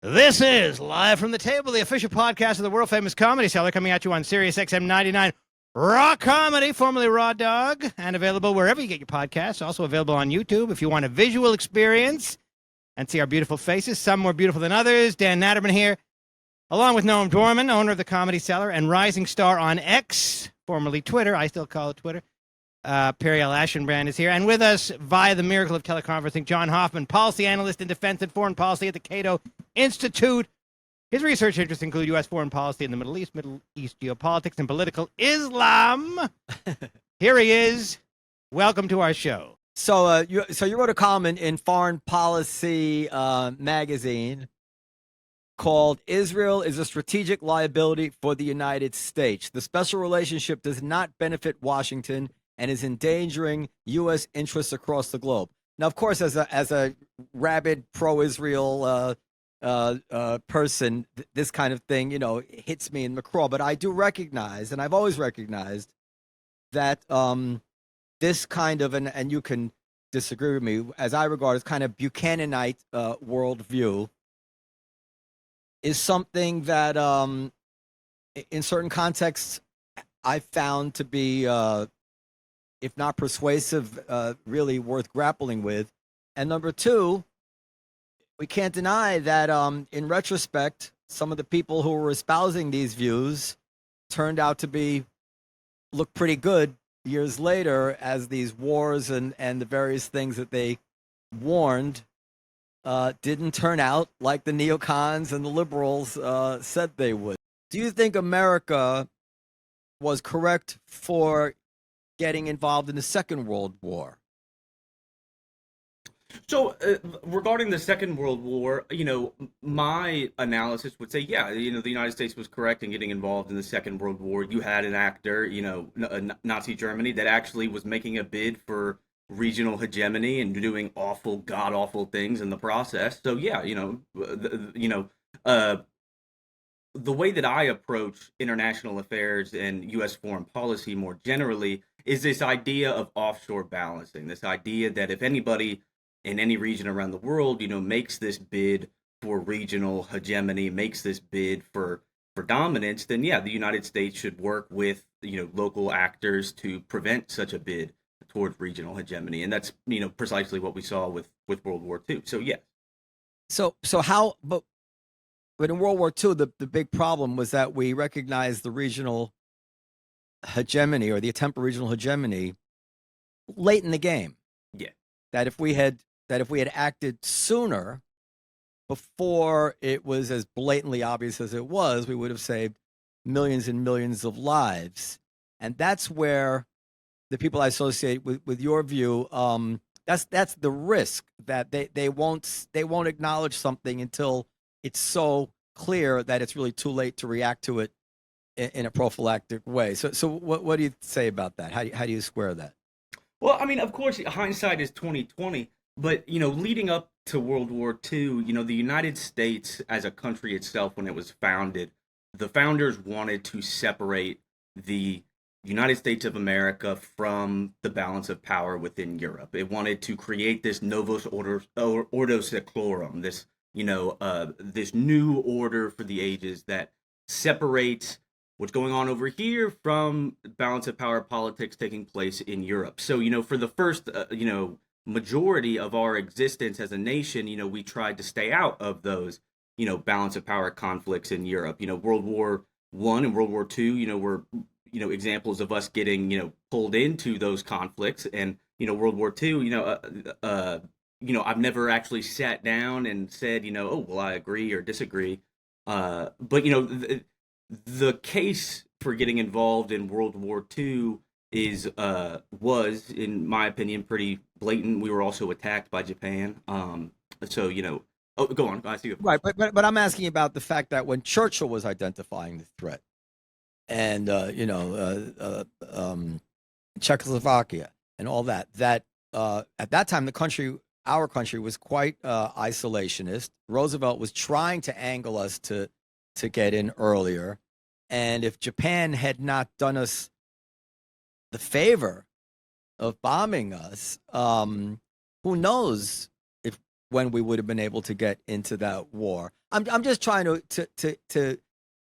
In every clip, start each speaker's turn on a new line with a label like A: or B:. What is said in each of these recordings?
A: This is Live from the Table, the official podcast of the world-famous Comedy Cellar, coming at you on Sirius XM 99 Raw Comedy, formerly Raw Dog, and available wherever you get your podcasts. Also available on YouTube if you want a visual experience and see our beautiful faces, some more beautiful than others. Dan Natterman here, along with Noam Dorman, owner of the Comedy Cellar and rising star on X, formerly Twitter. I still call it Twitter. Perry L. Ashenbrand is here. And with us, via the miracle of teleconferencing, Jon Hoffman, policy analyst in defense and foreign policy at the Cato Institute. His research interests include U.S. foreign policy in the Middle East geopolitics, and political Islam. Here he is. Welcome to our show.
B: So you wrote a column in Foreign Policy magazine called "Israel is a Strategic Liability for the United States. The special relationship does not benefit Washington and is endangering U.S. interests across the globe." Now, of course, as a rabid pro-Israel person, this kind of thing, hits me in the craw. But I do recognize, and I've always recognized, that this kind of, and you can disagree with me, as I regard as kind of Buchananite worldview, is something that, in certain contexts, I found to be, if not persuasive, really worth grappling with. And number two, we can't deny that in retrospect, some of the people who were espousing these views turned out to look pretty good years later, as these wars and the various things that they warned didn't turn out like the neocons and the liberals said they would. Do you think America was correct for getting involved in the Second World War?
C: So, regarding the Second World War, my analysis would say, yeah, the United States was correct in getting involved in the Second World War. You had an actor, Nazi Germany, that actually was making a bid for regional hegemony and doing awful, god-awful things in the process. So, yeah, the way that I approach international affairs and U.S. foreign policy more generally is this idea of offshore balancing, this idea that if anybody in any region around the world, makes this bid for regional hegemony, makes this bid for dominance, then yeah, the United States should work with local actors to prevent such a bid towards regional hegemony, and that's precisely what we saw with World War II. So yeah.
B: So how? But in World War II, the big problem was that we recognized the regional hegemony, or the attempt at regional hegemony, late in the game.
C: Yeah.
B: That if we had acted sooner, before it was as blatantly obvious as it was, we would have saved millions and millions of lives. And that's where the people I associate with your view, that's the risk, that they won't acknowledge something until it's so clear that it's really too late to react to it in a prophylactic way. So what do you say about that? How do you square that?
C: Well, I mean, of course, hindsight is 20/20. But, leading up to World War II, the United States as a country itself, when it was founded, the founders wanted to separate the United States of America from the balance of power within Europe. It wanted to create this novus ordo seclorum, this, this new order for the ages that separates what's going on over here from balance of power politics taking place in Europe. So, for the first, majority of our existence as a nation, we tried to stay out of those, balance of power conflicts in Europe. World War I and World War II, were, examples of us getting, pulled into those conflicts. And, World War II, I've never actually sat down and said, oh, well, I agree or disagree. But, the case for getting involved in World War II was, in my opinion, pretty blatant. We were also attacked by Japan. So go on. I see.
B: Right, but I'm asking about the fact that when Churchill was identifying the threat, and Czechoslovakia and all that, at that time our country was quite isolationist. Roosevelt was trying to angle us to get in earlier, and if Japan had not done us the favor of bombing us, who knows if when we would have been able to get into that war. I'm just trying to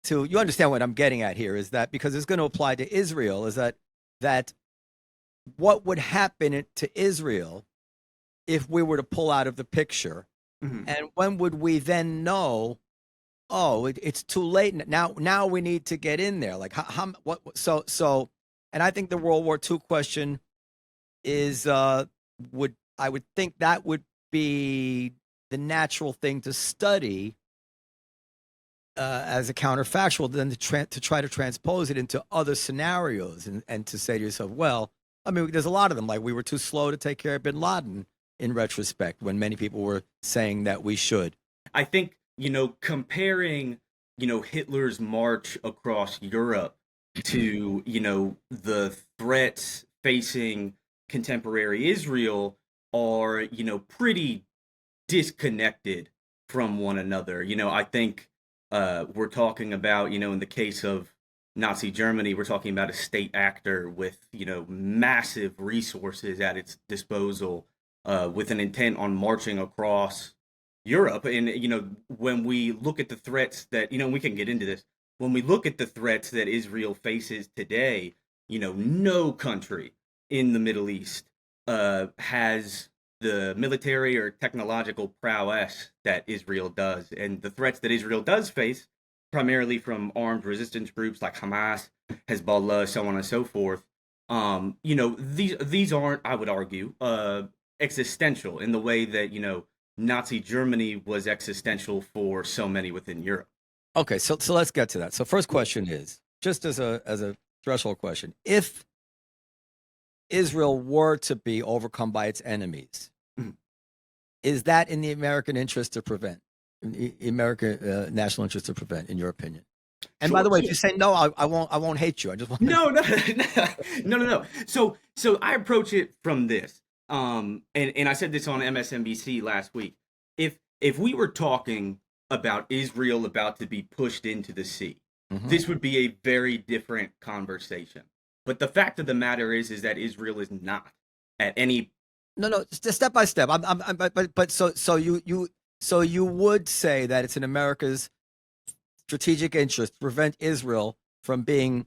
B: you understand what I'm getting at here is that because it's going to apply to Israel is that what would happen to Israel if we were to pull out of the picture, and when would we then know? Oh, it's too late now. Now we need to get in there. Like what? So, and I think the World War II question is I would think that would be the natural thing to study as a counterfactual, then to try to transpose it into other scenarios and to say to yourself, well, I mean, there's a lot of them. Like we were too slow to take care of bin Laden in retrospect, when many people were saying that we should.
C: I think, comparing, Hitler's march across Europe to, the threats facing contemporary Israel are, pretty disconnected from one another. I think we're talking about, in the case of Nazi Germany, we're talking about a state actor with, massive resources at its disposal, with an intent on marching across Europe. And, when we look at the threats that, we can get into this, when we look at the threats that Israel faces today, no country in the Middle East has the military or technological prowess that Israel does. And the threats that Israel does face, primarily from armed resistance groups like Hamas, Hezbollah, so on and so forth, these aren't, I would argue, existential in the way that, Nazi Germany was existential for so many within Europe.
B: Okay, so let's get to that. So first question is, just as a threshold question, if Israel were to be overcome by its enemies, is that in the American interest to prevent? In the American national interest to prevent, in your opinion? And by the way, if you say no, I won't hate you. I just want
C: no. So I approach it from this. And I said this on MSNBC last week. If we were talking about Israel about to be pushed into the sea, this would be a very different conversation. But the fact of the matter is that Israel is not at any.
B: No, just step by step. So you would say that it's in America's strategic interest to prevent Israel from being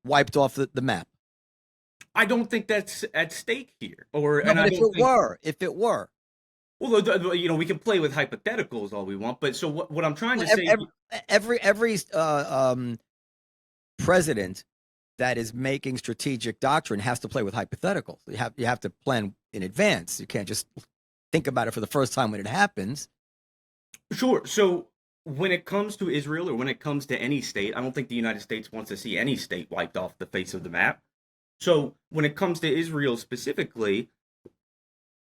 B: wiped off the map.
C: I don't think that's at stake here.
B: If it were.
C: Well, we can play with hypotheticals all we want, but so what I'm trying to say,
B: every president that is making strategic doctrine has to play with hypotheticals. You have to plan in advance. You can't just think about it for the first time when it happens.
C: Sure. So when it comes to Israel, or when it comes to any state, I don't think the United States wants to see any state wiped off the face of the map. So when it comes to Israel specifically,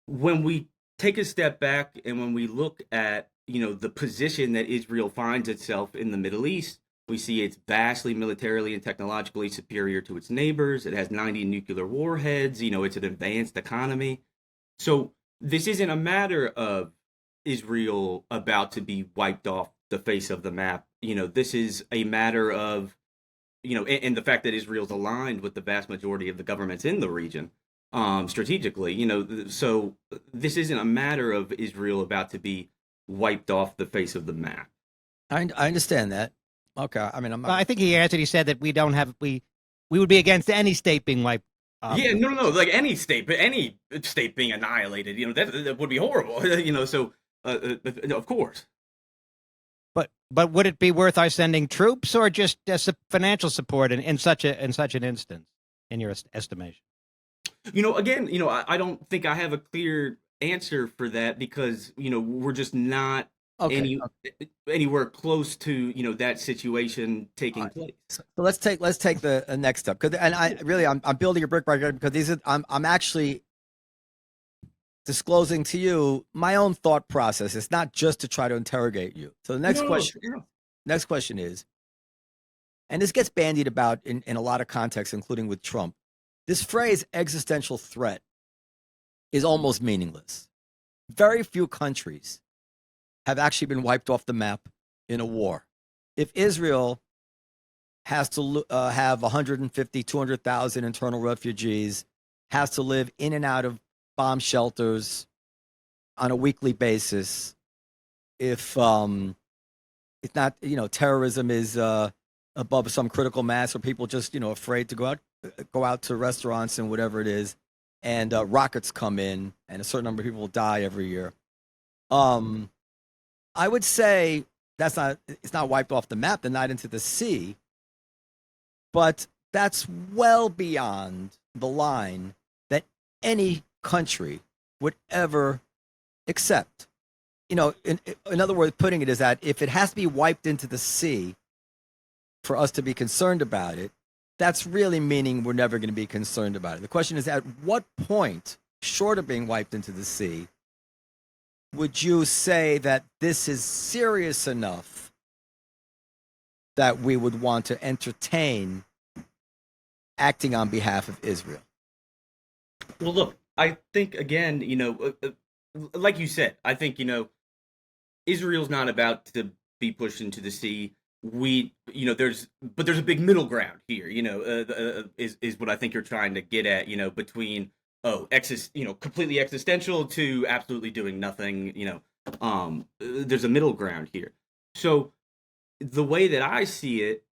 C: when we take a step back and when we look at, the position that Israel finds itself in the Middle East, we see it's vastly militarily and technologically superior to its neighbors. It has 90 nuclear warheads. It's an advanced economy. So this isn't a matter of Israel about to be wiped off the face of the map. This is a matter of, and the fact that Israel's aligned with the vast majority of the governments in the region. Strategically, so this isn't a matter of Israel about to be wiped off the face of the map.
B: I understand that. Okay, I mean,
A: I think he answered. He said that we would be against any state being wiped.
C: No, like any state being annihilated. That would be horrible. So of course.
A: But would it be worth our sending troops or just financial support in such an instance, in your estimation?
C: Again, I don't think I have a clear answer for that because, we're just not anywhere close to, that situation taking place.
B: So let's take the next step. I'm building a brick by brick because I'm actually disclosing to you my own thought process. It's not just to try to interrogate you. So the next question is, and this gets bandied about in a lot of contexts, including with Trump. This phrase existential threat is almost meaningless. Very few countries have actually been wiped off the map in a war. If Israel has to have 150, 200,000 internal refugees, has to live in and out of bomb shelters, on a weekly basis if it's not, terrorism is above some critical mass, or people just, afraid to go out to restaurants and whatever it is, and rockets come in and a certain number of people die every year. I would say it's not wiped off the map, the night into the sea, but that's well beyond the line that any country would ever accept. In other words, putting it is that if it has to be wiped into the sea for us to be concerned about it, that's really meaning we're never going to be concerned about it. The question is, at what point, short of being wiped into the sea, would you say that this is serious enough that we would want to entertain acting on behalf of Israel?
C: Well, look, I think, again, like you said, I think, Israel's not about to be pushed into the sea. There's a big middle ground here, is what I think you're trying to get at, between completely existential to absolutely doing nothing. There's a middle ground here. So the way that I see it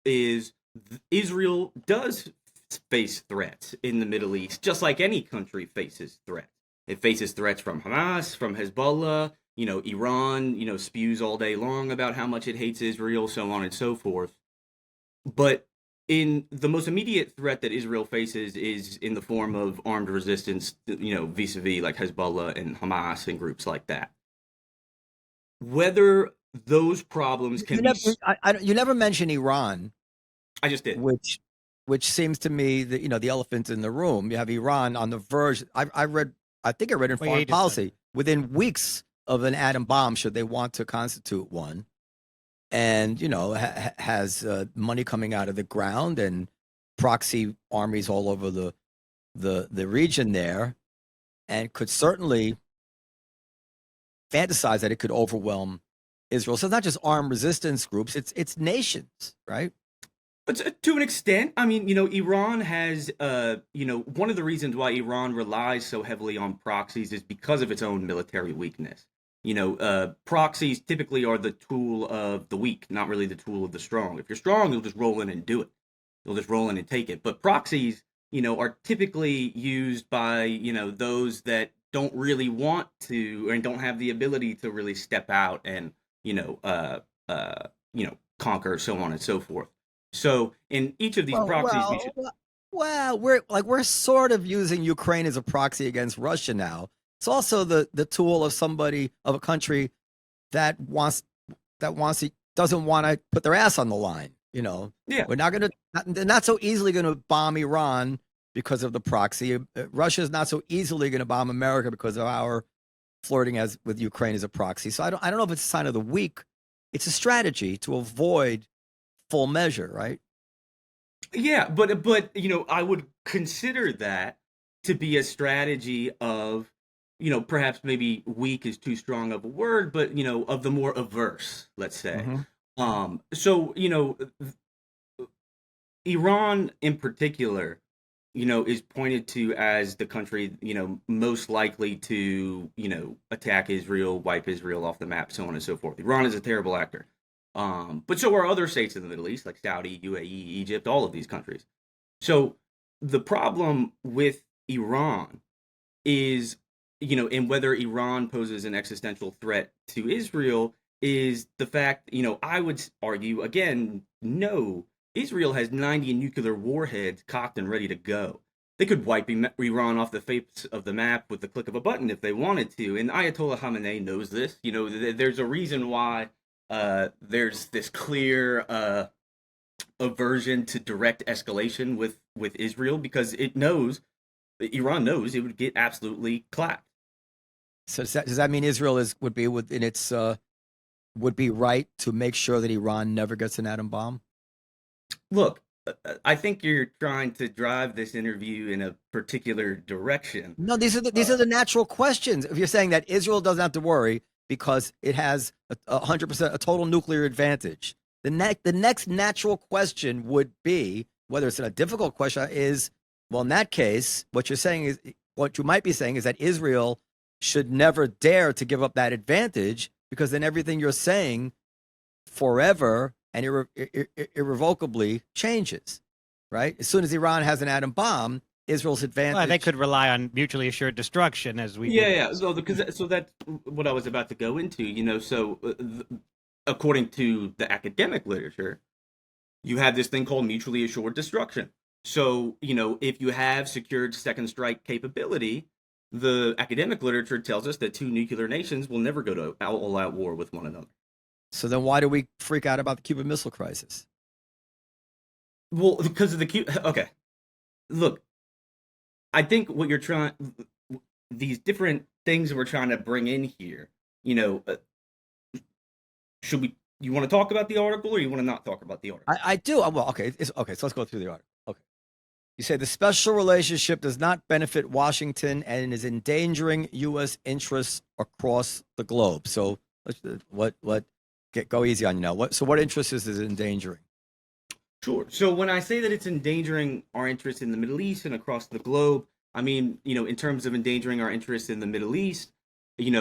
C: is Israel does face threats in the Middle East, just like any country faces threats. It faces threats from Hamas, from Hezbollah. Iran, spews all day long about how much it hates Israel, so on and so forth. But in the most immediate threat that Israel faces is in the form of armed resistance, vis-a-vis like Hezbollah and Hamas and groups like that. Whether those problems can
B: you never mention Iran.
C: I just did.
B: Which seems to me that, the elephant in the room. You have Iran on the verge. I think I read in Foreign Policy, within weeks of an atom bomb, should they want to constitute one, and has money coming out of the ground and proxy armies all over the region there, and could certainly fantasize that it could overwhelm Israel. So it's not just armed resistance groups; it's nations, right?
C: But to an extent, I mean, Iran has, one of the reasons why Iran relies so heavily on proxies is because of its own military weakness. Proxies typically are the tool of the weak, not really the tool of the strong. If you're strong, you'll just roll in and do it. You'll just roll in and take it. But proxies, are typically used by, those that don't really want to and don't have the ability to really step out and, conquer, so on and so forth. So in each of these proxies,
B: we're sort of using Ukraine as a proxy against Russia now. It's also the tool of a country that doesn't want to put their ass on the line. Yeah. They're not so easily going to bomb Iran because of the proxy. Russia is not so easily going to bomb America because of our flirting with Ukraine as a proxy. So I don't know if it's a sign of the weak. It's a strategy to avoid full measure, right?
C: Yeah, but I would consider that to be a strategy of, perhaps maybe weak is too strong of a word, but of the more averse, let's say. Mm-hmm. So Iran in particular, is pointed to as the country, most likely to, attack Israel, wipe Israel off the map, so on and so forth. Iran is a terrible actor. But so are other states in the Middle East, like Saudi, UAE, Egypt, all of these countries. So the problem with Iran is, and whether Iran poses an existential threat to Israel, is the fact, I would argue, again, no, Israel has 90 nuclear warheads cocked and ready to go. They could wipe Iran off the face of the map with the click of a button if they wanted to. And Ayatollah Khamenei knows this. There's a reason why there's this clear aversion to direct escalation with Israel, because Iran knows it would get absolutely clapped.
B: So does that mean Israel would be right to make sure that Iran never gets an atom bomb?
C: Look, I think you're trying to drive this interview in a particular direction.
B: No, these are the natural questions. If you're saying that Israel doesn't have to worry because it has 100% a total nuclear advantage, the next natural question would be, whether it's a difficult question, is, well, in that case, what you might be saying is that Israel should never dare to give up that advantage, because then everything you're saying forever and irrevocably changes, right? As soon as Iran has an atom bomb, Israel's advantage.
A: Well, they could rely on mutually assured destruction, as we
C: Yeah,
A: did.
C: yeah. So that's what I was about to go into. According to the academic literature, you have this thing called mutually assured destruction. So, if you have secured second strike capability, the academic literature tells us that two nuclear nations will never go to all-out war with one another.
B: So then why do we freak out about the Cuban Missile Crisis?
C: Well, because of okay. Look, I think what you're trying, these different things we're trying to bring in here, you want to talk about the article, or you want to not talk about the article?
B: I do. Well, okay. Okay, so let's go through the article. Okay. You say the special relationship does not benefit Washington and is endangering U.S. interests across the globe. So go easy on you now. What interests is it endangering?
C: Sure. So when I say that it's endangering our interests in the Middle East and across the globe, I mean, in terms of endangering our interests in the Middle East, this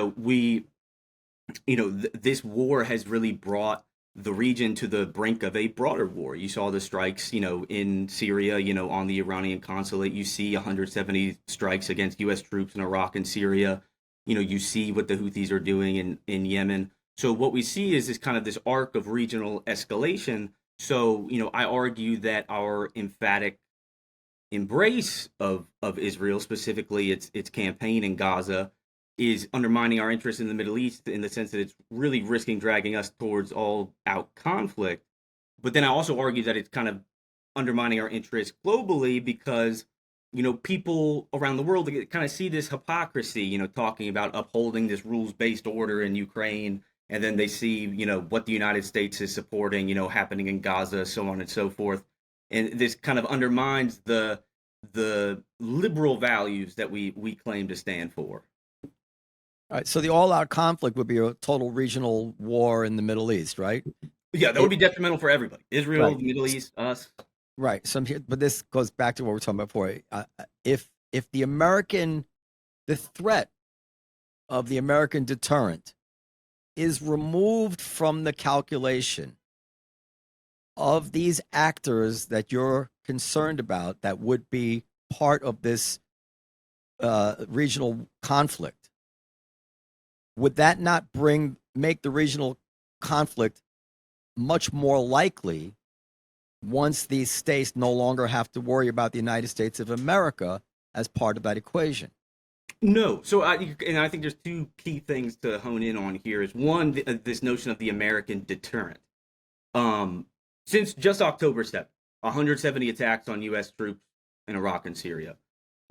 C: war has really brought the region to the brink of a broader war. You saw the strikes, in Syria, on the Iranian consulate. You see 170 strikes against U.S. troops in Iraq and Syria. You see what the Houthis are doing in Yemen. So what we see is this arc of regional escalation. So, I argue that our emphatic embrace of Israel, specifically its campaign in Gaza, is undermining our interest in the Middle East, in the sense that it's really risking dragging us towards all-out conflict. But then I also argue that it's kind of undermining our interest globally, because people around the world kind of see this hypocrisy, talking about upholding this rules-based order in Ukraine, and then they see what the United States is supporting, happening in Gaza, so on and so forth. And this kind of undermines the liberal values that we claim to stand for.
B: All right, so the all-out conflict would be a total regional war in the Middle East, right?
C: Yeah, that would be detrimental for everybody. Israel,
B: Right.
C: The Middle East, us.
B: Right. But this goes back to what we were talking about before. If the threat of the American deterrent is removed from the calculation of these actors that you're concerned about, that would be part of this regional conflict, would that not make the regional conflict much more likely once these states no longer have to worry about the United States of America as part of that equation?
C: No. So I think there's two key things to hone in on here. Is one, this notion of the American deterrent. Since just October 7th, 170 attacks on U.S. troops in Iraq and Syria,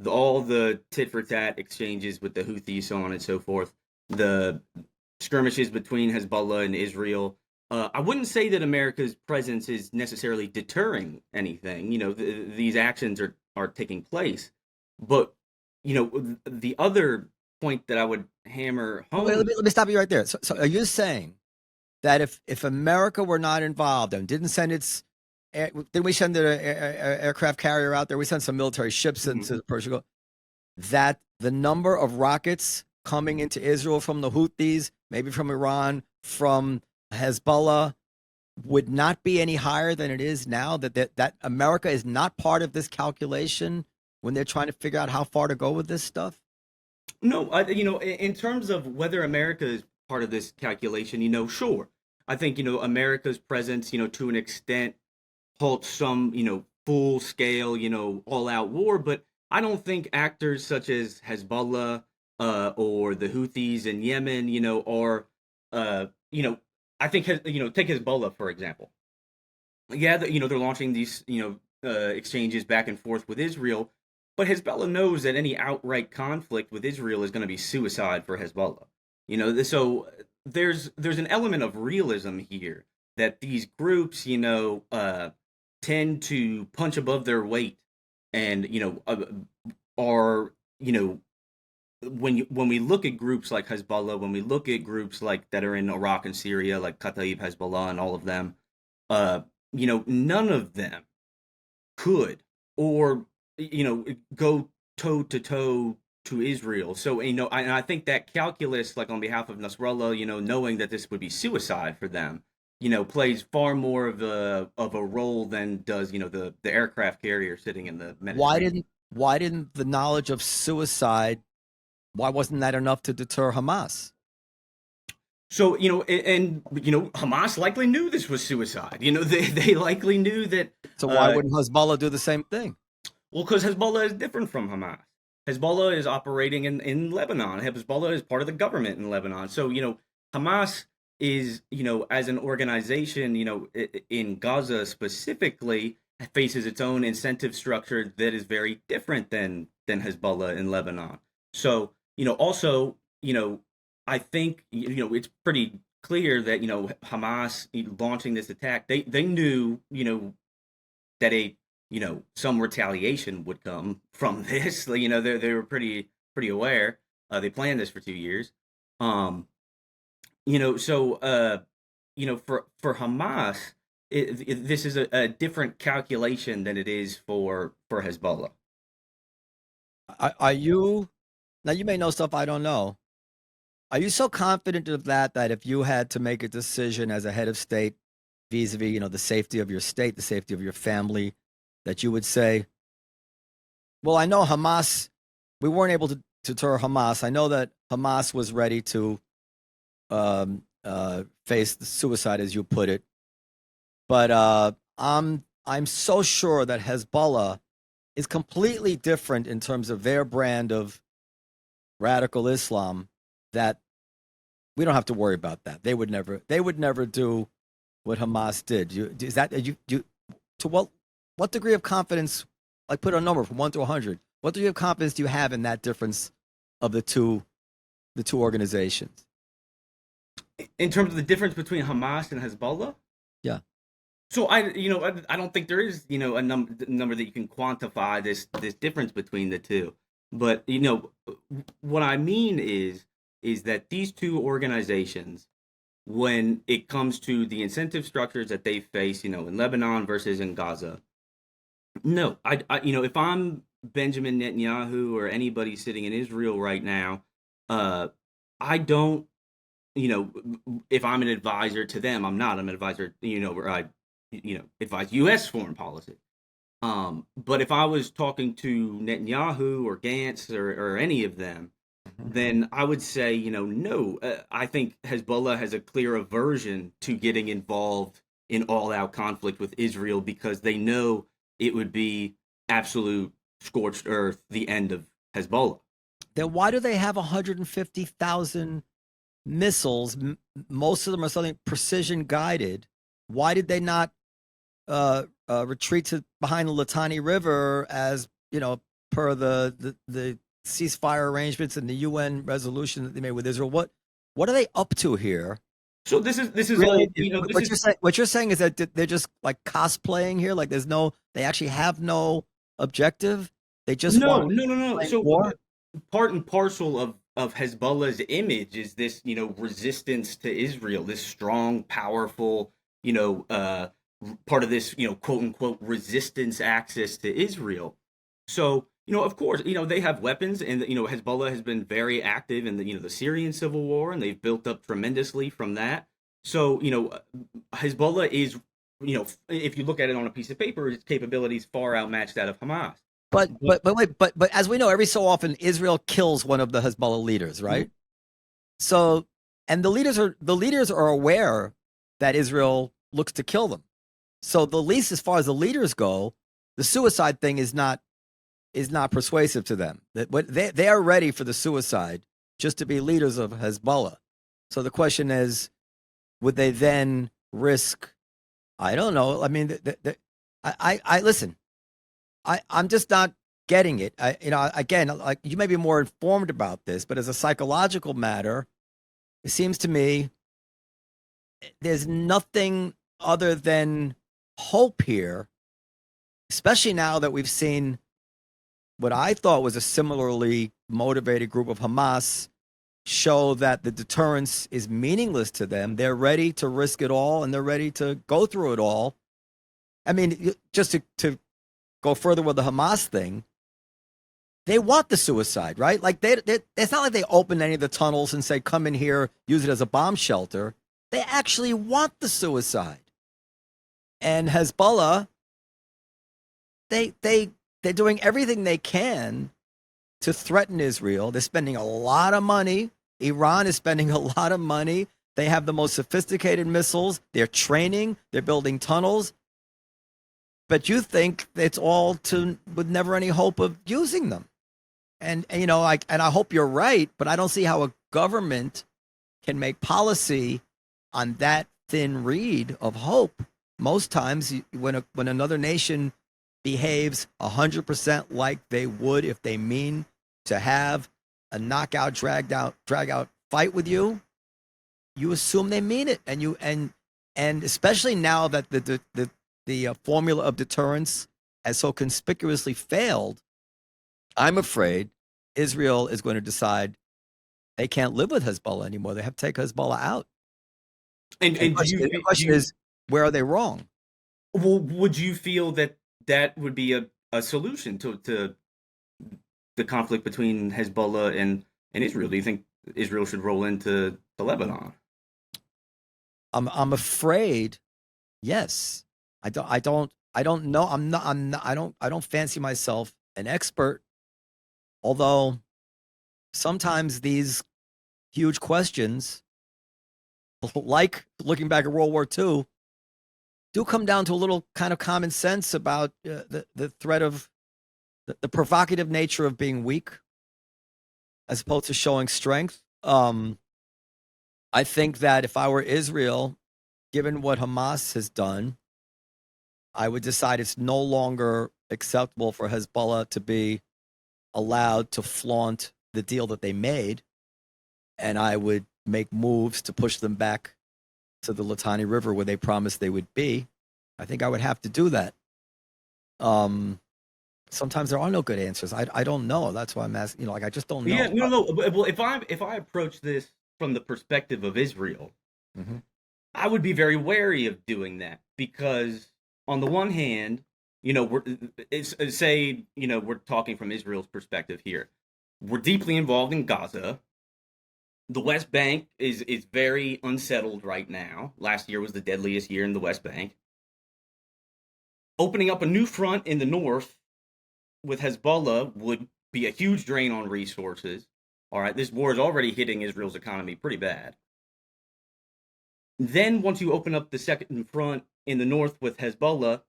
C: all the tit-for-tat exchanges with the Houthis, so on and so forth, the skirmishes between Hezbollah and Israel. I wouldn't say that America's presence is necessarily deterring anything. These actions are taking place. But, the other point that I would hammer home.
B: Wait, let me stop you right there. So are you saying that if America were not involved and didn't send didn't we send an aircraft carrier out there? We sent some military ships into the Persian Gulf. That the number of rockets coming into Israel from the Houthis, maybe from Iran, from Hezbollah, would not be any higher than it is now? That America is not part of this calculation when they're trying to figure out how far to go with this stuff?
C: No, in terms of whether America is part of this calculation, sure. I think, America's presence, to an extent, halts some, full scale, all out war. But I don't think actors such as Hezbollah or the Houthis in Yemen, are, I think, take Hezbollah, for example. Yeah, they're launching these, exchanges back and forth with Israel. But Hezbollah knows that any outright conflict with Israel is going to be suicide for Hezbollah. So there's an element of realism here that these groups, tend to punch above their weight, and are when we look at groups like Hezbollah, when we look at groups like that are in Iraq and Syria, like Kataib Hezbollah and all of them, none of them could or go toe to toe to Israel. So and I think that calculus, like on behalf of Nasrallah, knowing that this would be suicide for them, plays far more of a role than does the aircraft carrier sitting in the
B: Why
C: Mediterranean.
B: didn't the knowledge of suicide, why wasn't that enough to deter Hamas?
C: So and Hamas likely knew this was suicide. They likely knew that.
B: So why wouldn't Hezbollah do the same thing?
C: Well, because Hezbollah is different from Hamas. Hezbollah is operating in Lebanon. Hezbollah is part of the government in Lebanon. So, Hamas is, as an organization, in Gaza specifically, faces its own incentive structure that is very different than Hezbollah in Lebanon. So, also, I think, it's pretty clear that, Hamas launching this attack, they knew, that some retaliation would come from this. They were pretty aware. They planned this for 2 years. So for Hamas, this is a different calculation than it is for Hezbollah.
B: Are you, now you may know stuff I don't know. Are you so confident of that if you had to make a decision as a head of state vis-a-vis, the safety of your state, the safety of your family, that you would say, well, I know Hamas, we weren't able to deter Hamas. I know that Hamas was ready to face the suicide, as you put it. But I'm so sure that Hezbollah is completely different in terms of their brand of radical Islam, that we don't have to worry about that. They would never do what Hamas did. To what degree of confidence, like put a number from 1 to 100, what degree of confidence do you have in that difference of the two organizations?
C: In terms of the difference between Hamas and Hezbollah?
B: Yeah.
C: So I don't think there is, a number that you can quantify this difference between the two. But, what I mean is that these two organizations, when it comes to the incentive structures that they face, in Lebanon versus in Gaza, no, I if I'm Benjamin Netanyahu or anybody sitting in Israel right now, I don't, if I'm an advisor to them, I'm not. I'm an advisor, where I, advise U.S. foreign policy. But if I was talking to Netanyahu or Gantz or any of them, then I would say, no. I think Hezbollah has a clear aversion to getting involved in all-out conflict with Israel because they know it would be absolute scorched earth, the end of Hezbollah.
B: Then why do they have 150,000 missiles? Most of them are something precision guided. Why did they not retreat behind the Litani River as, per the ceasefire arrangements and the UN resolution that they made with Israel? What are they up to here?
C: So this is
B: Really,
C: all,
B: what you're saying is that they're just like cosplaying here, like they actually have no objective. They just
C: no.
B: want
C: So
B: war.
C: Part and parcel of Hezbollah's image is this, resistance to Israel, this strong, powerful, part of this, quote unquote, resistance axis to Israel. So, of course, they have weapons, and Hezbollah has been very active in the Syrian civil war, and they've built up tremendously from that. So, Hezbollah is, if you look at it on a piece of paper, its capabilities far outmatch that of Hamas.
B: But as we know, every so often Israel kills one of the Hezbollah leaders, right? Mm-hmm. So, and the leaders are aware that Israel looks to kill them. So, the least as far as the leaders go, the suicide thing is not persuasive to them. That they are ready for the suicide just to be leaders of Hezbollah. So the question is, would they then risk? I don't know. I mean, I listen. I'm just not getting it. Again, like you may be more informed about this, but as a psychological matter, it seems to me there's nothing other than hope here, especially now that we've seen what I thought was a similarly motivated group of Hamas show that the deterrence is meaningless to them. They're ready to risk it all, and they're ready to go through it all. I mean, just to go further with the Hamas thing, they want the suicide, right? Like it's not like they open any of the tunnels and say, "Come in here, use it as a bomb shelter." They actually want the suicide. And Hezbollah, they're doing everything they can to threaten Israel. They're spending a lot of money. Iran is spending a lot of money. They have the most sophisticated missiles. They're training. They're building tunnels. But you think it's all with never any hope of using them. And you know, I hope you're right, but I don't see how a government can make policy on that thin reed of hope. Most times, when another nation behaves 100% like they would if they mean to have a knockout, drag out fight with you, you assume they mean it, and especially now that the formula of deterrence has so conspicuously failed, I'm afraid Israel is going to decide they can't live with Hezbollah anymore. They have to take Hezbollah out.
C: And
B: The question is, where are they wrong?
C: Well, would you feel that would be a solution to the conflict between Hezbollah and Israel? Do you think Israel should roll into Lebanon?
B: I'm afraid, yes. I don't know. I don't fancy myself an expert, although sometimes these huge questions, like looking back at World War II, do come down to a little kind of common sense about the threat of the provocative nature of being weak as opposed to showing strength. I think that if I were Israel, given what Hamas has done, I would decide it's no longer acceptable for Hezbollah to be allowed to flaunt the deal that they made, and I would make moves to push them back to the Litani River where they promised they would be. I think I would have to do that. Sometimes there are no good answers. I don't know. That's why I'm asking. I just don't know.
C: Yeah, no. Well, if I approach this from the perspective of Israel,
B: Mm-hmm.
C: I would be very wary of doing that because, on the one hand, we're talking from Israel's perspective here. We're deeply involved in Gaza. The West Bank is very unsettled right now. Last year was the deadliest year in the West Bank. Opening up a new front in the north with Hezbollah would be a huge drain on resources. All right, this war is already hitting Israel's economy pretty bad. Then once you open up the second front in the north with Hezbollah,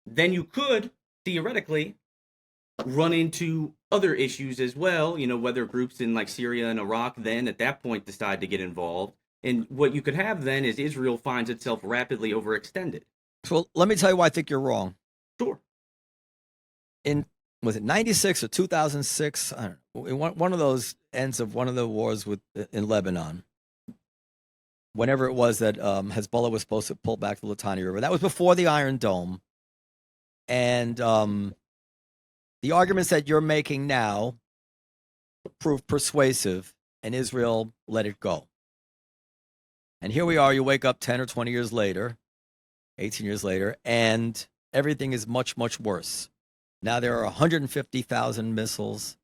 C: then you could theoretically run into other issues as well, whether groups in like Syria and Iraq then at that point decide to get involved. And what you could have then is Israel finds itself rapidly overextended.
B: So let me tell you why I think you're wrong.
C: Sure.
B: Was it 96 or 2006? I don't know. In one of those ends of one of the wars in Lebanon, whenever it was that Hezbollah was supposed to pull back the Litani River, that was before the Iron Dome. And the arguments that you're making now prove persuasive, and Israel let it go. And here we are, you wake up 10 or 20 years later, 18 years later, and everything is much, much worse. Now there are 150,000 missiles.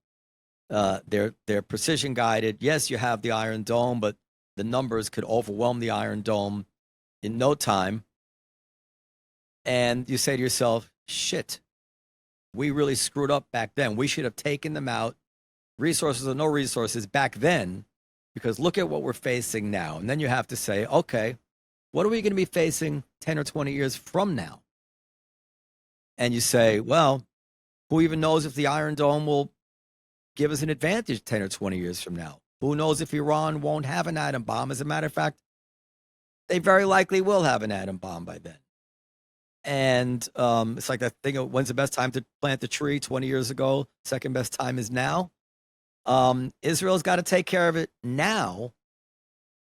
B: They're precision guided. Yes, you have the Iron Dome, but the numbers could overwhelm the Iron Dome in no time. And you say to yourself, shit, we really screwed up back then. We should have taken them out, resources or no resources, back then, because look at what we're facing now. And then you have to say, okay, what are we going to be facing 10 or 20 years from now? And you say, well, who even knows if the Iron Dome will give us an advantage 10 or 20 years from now? Who knows if Iran won't have an atom bomb? As a matter of fact, they very likely will have an atom bomb by then. And it's like that thing of when's the best time to plant the tree 20 years ago? Second best time is now. Israel's got to take care of it now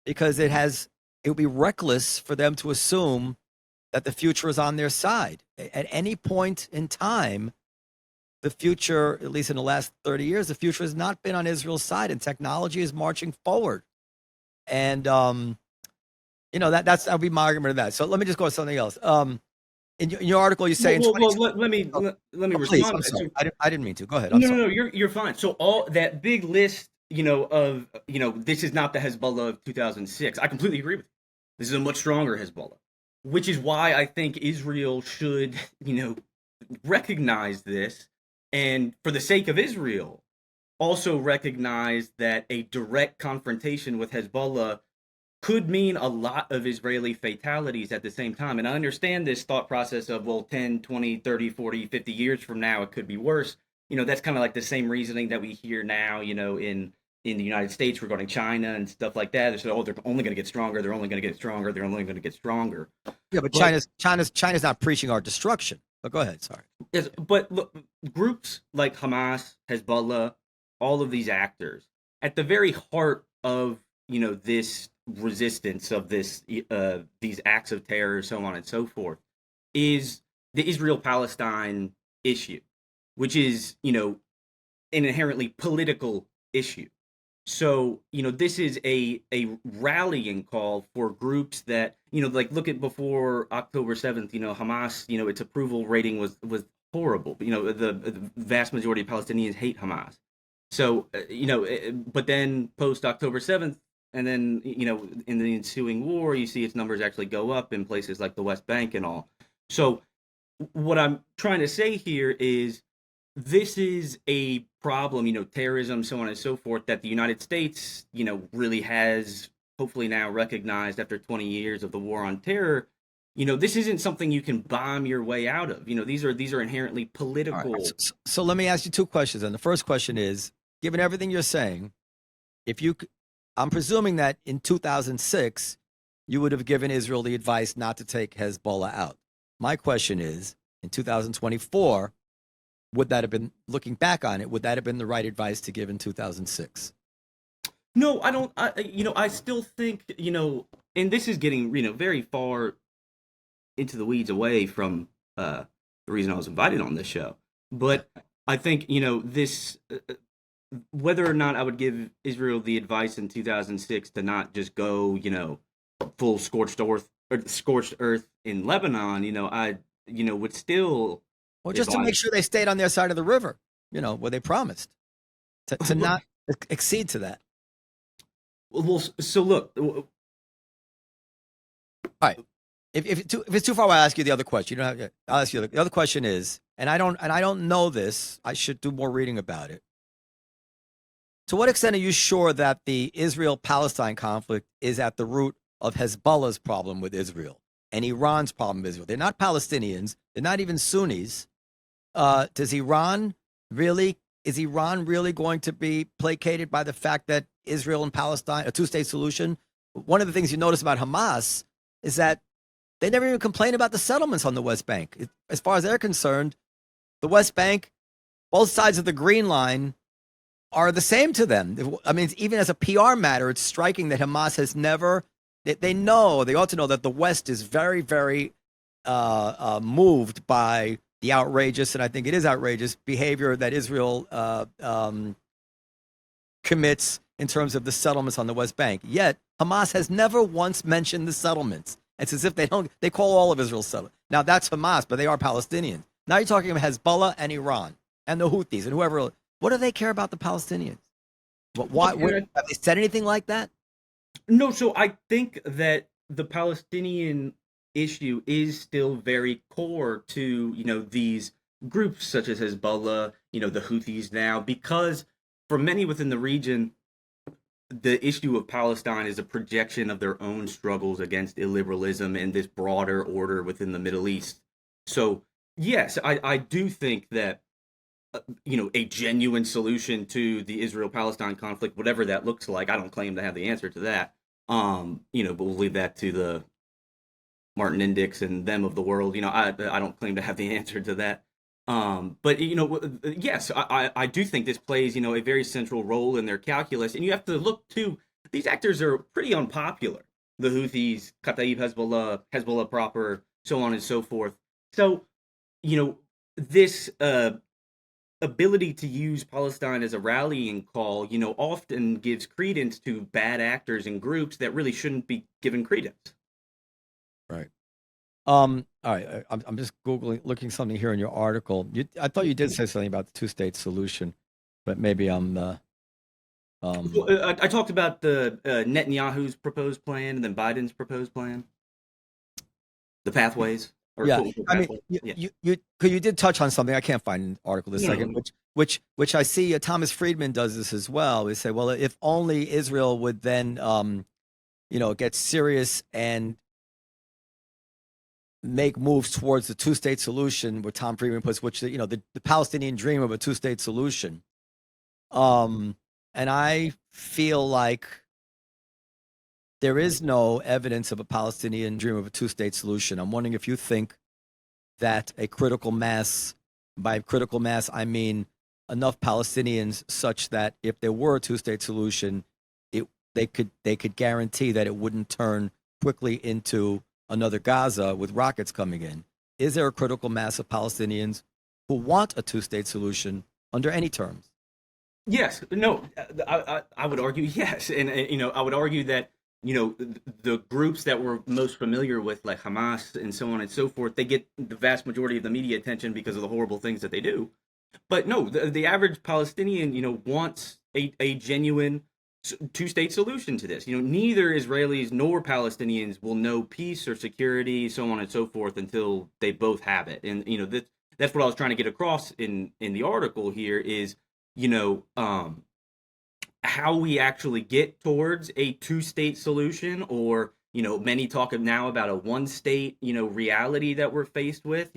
B: because it would be reckless for them to assume that the future is on their side. At any point in time, the future, at least in the last 30 years, the future has not been on Israel's side, and technology is marching forward. And that would be my argument of that. So let me just go with something else. in your article, you say in
C: Well,
B: 2020.
C: let me
B: Please,
C: respond
B: I'm
C: to that.
B: sorry.
C: So,
B: I didn't mean to. Go ahead. I'm
C: no, no,
B: sorry.
C: no, you're fine. So all that big list, of this is not the Hezbollah of 2006. I completely agree with you. This is a much stronger Hezbollah, which is why I think Israel should, recognize this, and for the sake of Israel, also recognize that a direct confrontation with Hezbollah could mean a lot of Israeli fatalities at the same time. And I understand this thought process of, well, 10, 20, 30, 40, 50 years from now, it could be worse. That's kind of like the same reasoning that we hear now, in the United States regarding China and stuff like that. They say, oh, they're only going to get stronger. They're only going to get stronger. They're only going to get stronger.
B: Yeah, but
C: But
B: China's not preaching our destruction. But go ahead. Sorry.
C: yes, but look, groups like Hamas, Hezbollah, all of these actors, at the very heart of this resistance of these acts of terror, so on and so forth, is the Israel-Palestine issue, which is an inherently political issue. So, this is a rallying call for groups that, like look at before October 7th, Hamas, its approval rating was horrible. The vast majority of Palestinians hate Hamas. So, but then post October 7th, and then, in the ensuing war, you see its numbers actually go up in places like the West Bank and all. So, what I'm trying to say here is this is a problem, terrorism, so on and so forth, that the United States, really has hopefully now recognized after 20 years of the war on terror. This isn't something you can bomb your way out of. These are inherently
B: All
C: political.
B: right. So let me ask you two questions. And the first question is, given everything you're saying, I'm presuming that in 2006, you would have given Israel the advice not to take Hezbollah out. My question is, in 2024, would that have been, looking back on it, would that have been the right advice to give in 2006?
C: No, I don't. I still think, and this is getting, very far into the weeds away from the reason I was invited on this show. But I think, this, whether or not I would give Israel the advice in 2006 to not just go, full scorched earth in Lebanon, I, would still.
B: Well, just to make sure they stayed on their side of the river, where they promised to not exceed to that.
C: Well, so look.
B: All right. If it's too far, I'll ask you the other question. I'll ask you the other question is, and I don't know this. I should do more reading about it. To what extent are you sure that the Israel-Palestine conflict is at the root of Hezbollah's problem with Israel and Iran's problem with Israel? They're not Palestinians. They're not even Sunnis. Is Iran really going to be placated by the fact that Israel and Palestine, a two-state solution? One of the things you notice about Hamas is that they never even complain about the settlements on the West Bank. As far as they're concerned, the West Bank, both sides of the Green Line, are the same to them. I mean, even as a PR matter, it's striking that Hamas has never. They ought to know that the West is very, very moved by the outrageous, and I think it is outrageous, behavior that Israel commits in terms of the settlements on the West Bank. Yet Hamas has never once mentioned the settlements. It's as if they call all of Israel settlements. Now that's Hamas, but they are Palestinians. Now you're talking about Hezbollah and Iran and the Houthis and whoever. What do they care about the Palestinians? Why have they said anything like that?
C: No, so I think that the Palestinian issue is still very core to, these groups such as Hezbollah, the Houthis now, because for many within the region, the issue of Palestine is a projection of their own struggles against illiberalism and this broader order within the Middle East. So, yes, I do think that, a genuine solution to the Israel-Palestine conflict, whatever that looks like, I don't claim to have the answer to that. But we'll leave that to the Martin Indyx and them of the world. I don't claim to have the answer to that. But yes, I do think this plays a very central role in their calculus, and you have to look to these actors are pretty unpopular. The Houthis, Kataib Hezbollah, Hezbollah proper, so on and so forth. So this ability to use Palestine as a rallying call, often gives credence to bad actors and groups that really shouldn't be given credence.
B: Right. All right, I'm just looking something here in your article. I thought you did say something about the two-state solution, but maybe I'm
C: I talked about the Netanyahu's proposed plan and then Biden's proposed plan, the pathways or
B: yeah.
C: quote unquote
B: I mean,
C: pathways. Yeah.
B: you did touch on something. I can't find an article this
C: No, no,
B: second,
C: no.
B: which I see. Thomas Friedman does this as well. They say, well, if only Israel would then, get serious and make moves towards the two-state solution, where Tom Friedman puts, which the Palestinian dream of a two-state solution. And I feel like there is no evidence of a Palestinian dream of a two-state solution. I'm wondering if you think that a critical mass, by critical mass I mean enough Palestinians such that if there were a two-state solution, they could guarantee that it wouldn't turn quickly into another Gaza with rockets coming in. Is there a critical mass of Palestinians who want a two-state solution under any terms?
C: Yes, no, I would argue yes, and I would argue that the groups that we're most familiar with, like Hamas and so on and so forth, they get the vast majority of the media attention because of the horrible things that they do. But no, the average Palestinian, wants a genuine two-state solution to this. Neither Israelis nor Palestinians will know peace or security, so on and so forth, until they both have it. And that's what I was trying to get across in the article here is, how we actually get towards a two-state solution, or many talk now about a one-state reality that we're faced with.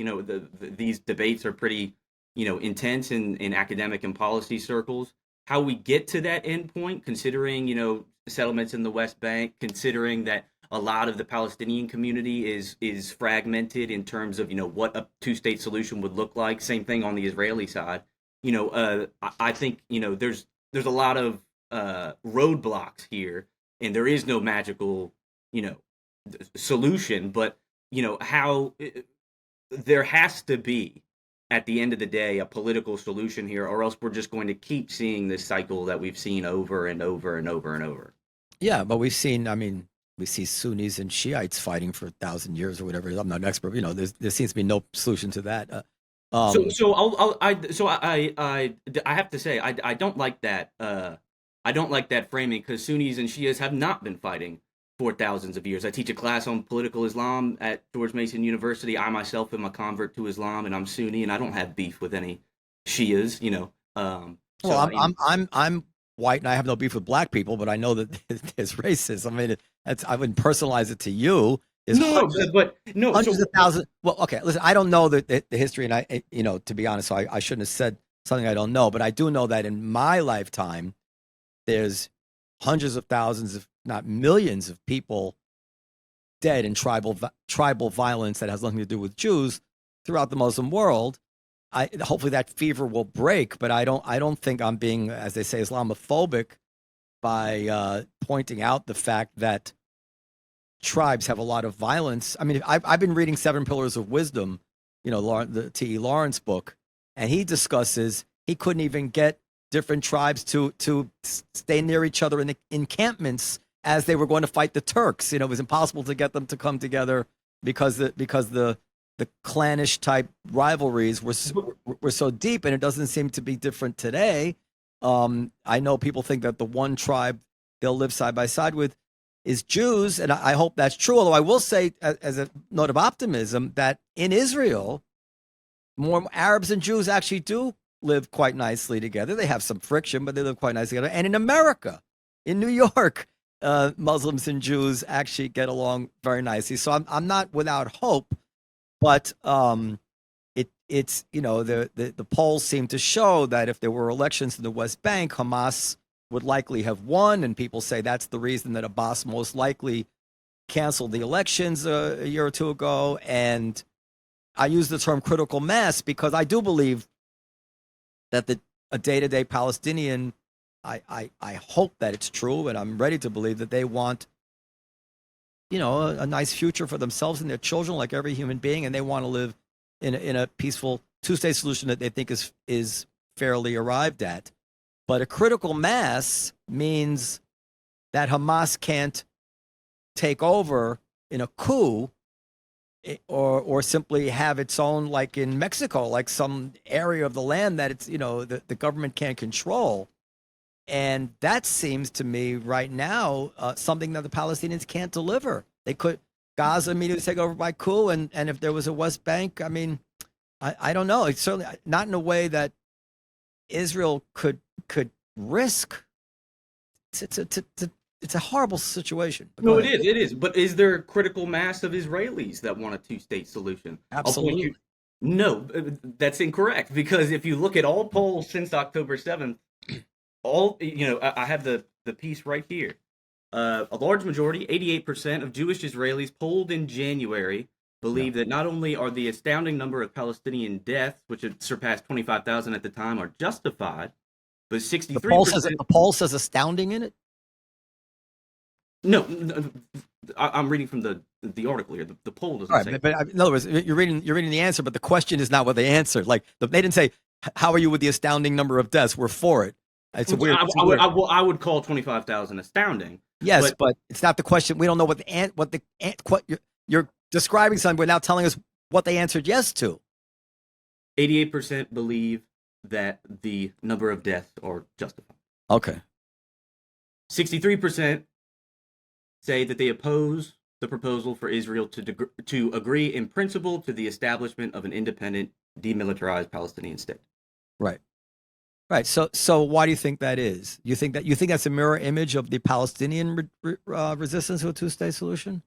C: These debates are pretty intense in academic and policy circles. How we get to that endpoint, considering settlements in the West Bank, considering that a lot of the Palestinian community is fragmented in terms of what a two-state solution would look like. Same thing on the Israeli side. I think there's a lot of roadblocks here, and there is no magical solution. But how there has to be, at the end of the day, a political solution here, or else we're just going to keep seeing this cycle that we've seen over and over and over and over.
B: Yeah, but we've seen. I mean, we see Sunnis and Shiites fighting for 1,000 years or whatever. I'm not an expert. There seems to be no solution to that.
C: I have to say I don't like that. I don't like that framing, because Sunnis and Shias have not been fighting for thousands of years. I teach a class on political Islam at George Mason University. I myself am a convert to Islam, and I'm Sunni, and I don't have beef with any Shias.
B: I'm white, and I have no beef with black people, but I know that there's racism. I mean, I wouldn't personalize it to you. Hundreds of thousands. Well, okay, listen, I don't know the history, and to be honest, so I shouldn't have said something I don't know, but I do know that in my lifetime, there's hundreds of thousands, if not millions, of people dead in tribal violence that has nothing to do with Jews throughout the Muslim world. Hopefully that fever will break, but I don't think I'm being, as they say, Islamophobic by pointing out the fact that tribes have a lot of violence. I mean, I've been reading Seven Pillars of Wisdom, the T.E. Lawrence book, and he discusses he couldn't even get different tribes to stay near each other in the encampments as they were going to fight the Turks. It was impossible to get them to come together because the clannish type rivalries were so deep, and it doesn't seem to be different today. I know people think that the one tribe they'll live side by side with is Jews, and I hope that's true. Although I will say, as a note of optimism, that in Israel, more Arabs and Jews actually do live quite nicely together. They have some friction, but they live quite nicely together. And in America, in New York, Muslims and Jews actually get along very nicely. So I'm not without hope, but it's the polls seem to show that if there were elections in the West Bank, Hamas would likely have won, and people say that's the reason that Abbas most likely canceled the elections a year or two ago. And I use the term critical mass because I do believe that a day-to-day Palestinian, I hope that it's true, and I'm ready to believe that they want, a nice future for themselves and their children, like every human being, and they want to live in a peaceful two-state solution that they think is fairly arrived at. But a critical mass means that Hamas can't take over in a coup or simply have its own, like in Mexico, like some area of the land that it's, the government can't control. And that seems to me right now something that the Palestinians can't deliver. They could Gaza immediately take over by coup, and if there was a West Bank, I mean, I don't know. It's certainly not in a way that Israel could risk. It's a horrible situation.
C: No, it is. It is. But is there a critical mass of Israelis that want a two-state solution?
B: Absolutely.
C: No, that's incorrect. Because if you look at all polls since October 7th, I have the piece right here. A large majority, 88% of Jewish Israelis polled in January believe that not only are the astounding number of Palestinian deaths, which had surpassed 25,000 at the time, are justified, but 63%.
B: The poll says astounding in it.
C: No, I'm reading from the article here. The poll doesn't say.
B: But in other words, you're reading the answer, but the question is not what they answered. Like they didn't say, "How are you with the astounding number of deaths?" We're for it. It's weird.
C: I would call 25,000 astounding.
B: Yes, but it's not the question. We don't know what you're describing something. But now telling us what they answered yes to.
C: 88% believe that the number of deaths are justified.
B: Okay.
C: 63% say that they oppose the proposal for Israel to agree in principle to the establishment of an independent, demilitarized Palestinian state.
B: Right. Right. So why do you think that is? You think that's a mirror image of the Palestinian resistance to a two-state solution?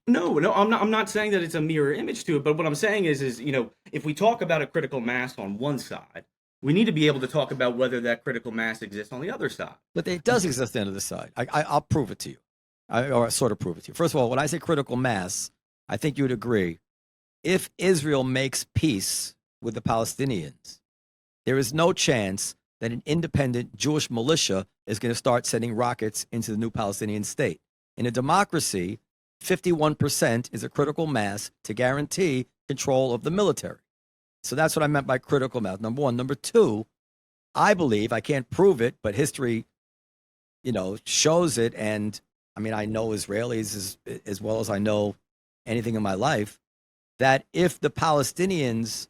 C: No, I'm not saying that it's a mirror image to it. But what I'm saying is if we talk about a critical mass on one side, we need to be able to talk about whether that critical mass exists on the other side.
B: But it does exist on the other side. I'll prove it to you. Or sort of prove it to you. First of all, when I say critical mass, I think you would agree. If Israel makes peace with the Palestinians, there is no chance that an independent Jewish militia is going to start sending rockets into the new Palestinian state. In a democracy, 51% is a critical mass to guarantee control of the military. So that's what I meant by critical mass, number one. Number two, I believe, I can't prove it, but history, shows it. And I mean, I know Israelis as well as I know anything in my life, that if the Palestinians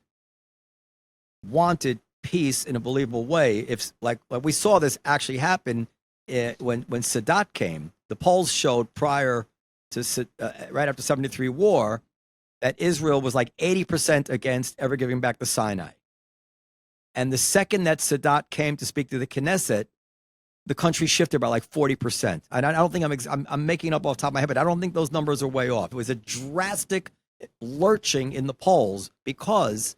B: wanted peace in a believable way, if like we saw this actually happen when Sadat came, the polls showed prior to right after 73 war that Israel was like 80% against ever giving back the Sinai. And the second that Sadat came to speak to the Knesset, the country shifted by like 40%. And I don't think I'm making up off the top of my head, but I don't think those numbers are way off. It was a drastic lurching in the polls because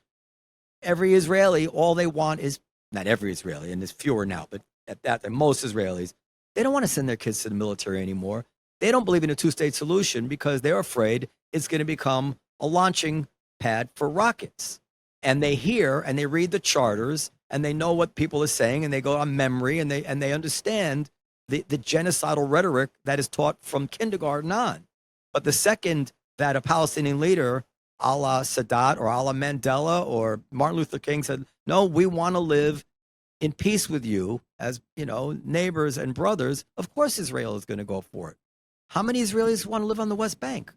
B: every Israeli, all they want is, not every Israeli, and there's fewer now, but at that, most Israelis, they don't want to send their kids to the military anymore. They don't believe in a two-state solution because they're afraid it's going to become a launching pad for rockets. And they hear and they read the charters and they know what people are saying and they go on memory and they understand the genocidal rhetoric that is taught from kindergarten on. But the second that a Palestinian leader, a la Sadat or a la Mandela or Martin Luther King said, no, we want to live in peace with you as, neighbors and brothers, of course Israel is going to go for it. How many Israelis want to live on the West Bank?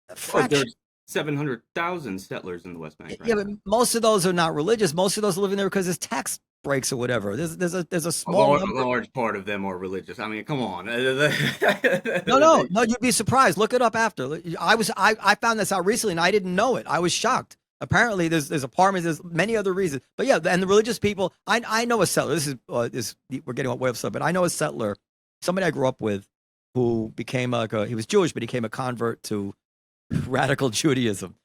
C: There's 700,000 settlers in the West Bank. Right?
B: Yeah, but most of those are not religious. Most of those are living there because there's tax breaks or whatever. There's a small
C: large part of them are religious. I mean, come on.
B: No, you'd be surprised. Look it up after. I found this out recently and I didn't know it. I was shocked. Apparently, there's apartments. There's many other reasons. But yeah, and the religious people. I know a settler. We're getting way off subject, but I know a settler, somebody I grew up with, who became he was Jewish, but he became a convert to radical Judaism.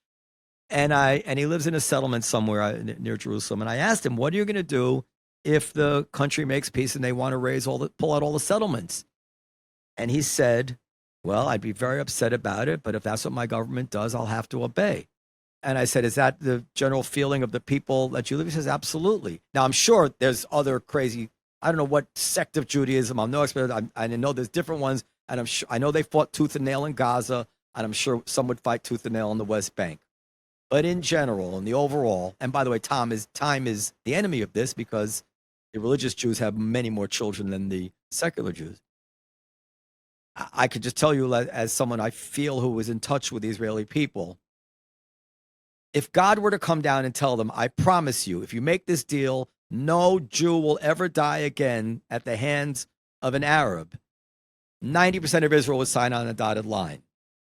B: And he lives in a settlement somewhere near Jerusalem. And I asked him, what are you going to do if the country makes peace and they want to pull out all the settlements? And he said, well, I'd be very upset about it, but if that's what my government does, I'll have to obey. And I said, is that the general feeling of the people that you live? He says, absolutely. Now, I'm sure there's other crazy, I don't know what sect of Judaism, I'm no expert, I know there's different ones, and I know they fought tooth and nail in Gaza, and I'm sure some would fight tooth and nail on the West Bank. But in general, in the overall, and by the way, time is the enemy of this because the religious Jews have many more children than the secular Jews. I could just tell you, as someone I feel who was in touch with the Israeli people, if God were to come down and tell them, I promise you, if you make this deal, no Jew will ever die again at the hands of an Arab, 90% of Israel would sign on a dotted line.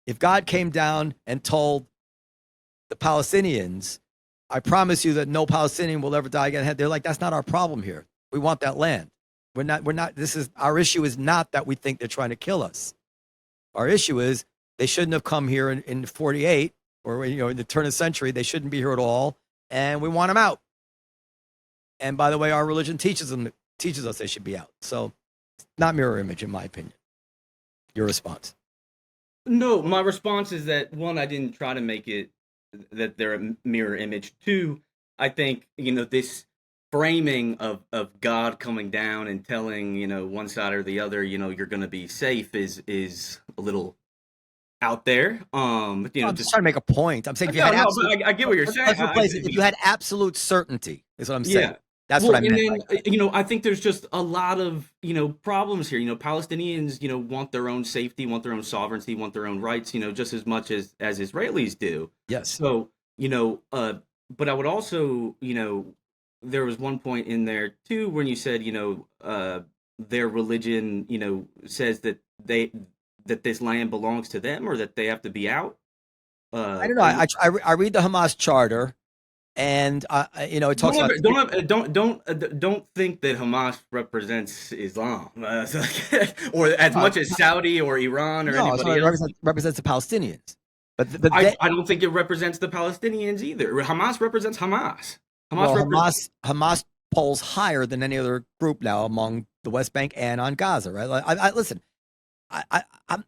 B: If God came down and told the Palestinians, I promise you that no Palestinian will ever die again, they're like, that's not our problem here. We want that land. We're not, this is, our issue is not that we think they're trying to kill us. Our issue is they shouldn't have come here in 48 or, in the turn of the century. They shouldn't be here at all. And we want them out. And by the way, our religion teaches us they should be out. So not mirror image, in my opinion. Your response?
C: No, my response is that, one, I didn't try to make it that they're a mirror image. Two, I think, this framing of God coming down and telling, one side or the other, you're going to be safe is a little out there.
B: I'm just trying to make a point. I'm saying if you had
C: I get what you're saying.
B: If you had absolute certainty, is what I'm saying.
C: Yeah.
B: That's what I meant.
C: I think there's just a lot of, problems here. Palestinians, want their own safety, want their own sovereignty, want their own rights, just as much as Israelis do.
B: Yes.
C: So, but I would also, there was one point in there too when you said, their religion, says that this land belongs to them or that they have to be out.
B: I don't know. I read the Hamas charter. And it talks about
C: don't think that Hamas represents Islam, or as much as Saudi or Iran or anybody else.
B: Represents the Palestinians. But
C: I don't think it represents the Palestinians either. Hamas represents Hamas.
B: Hamas polls higher than any other group now among the West Bank and on Gaza, right? Listen, I'm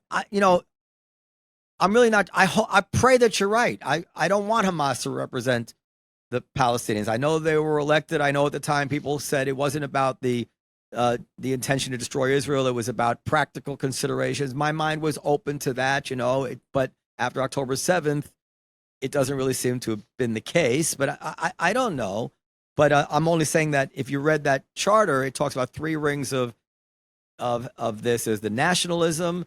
B: really not. I pray that you're right. I don't want Hamas to represent the Palestinians. I know they were elected. I know at the time people said it wasn't about the intention to destroy Israel. It was about practical considerations. My mind was open to that, but after October 7th, it doesn't really seem to have been the case. But I don't know. But I'm only saying that if you read that charter, it talks about three rings of this. Is the nationalism.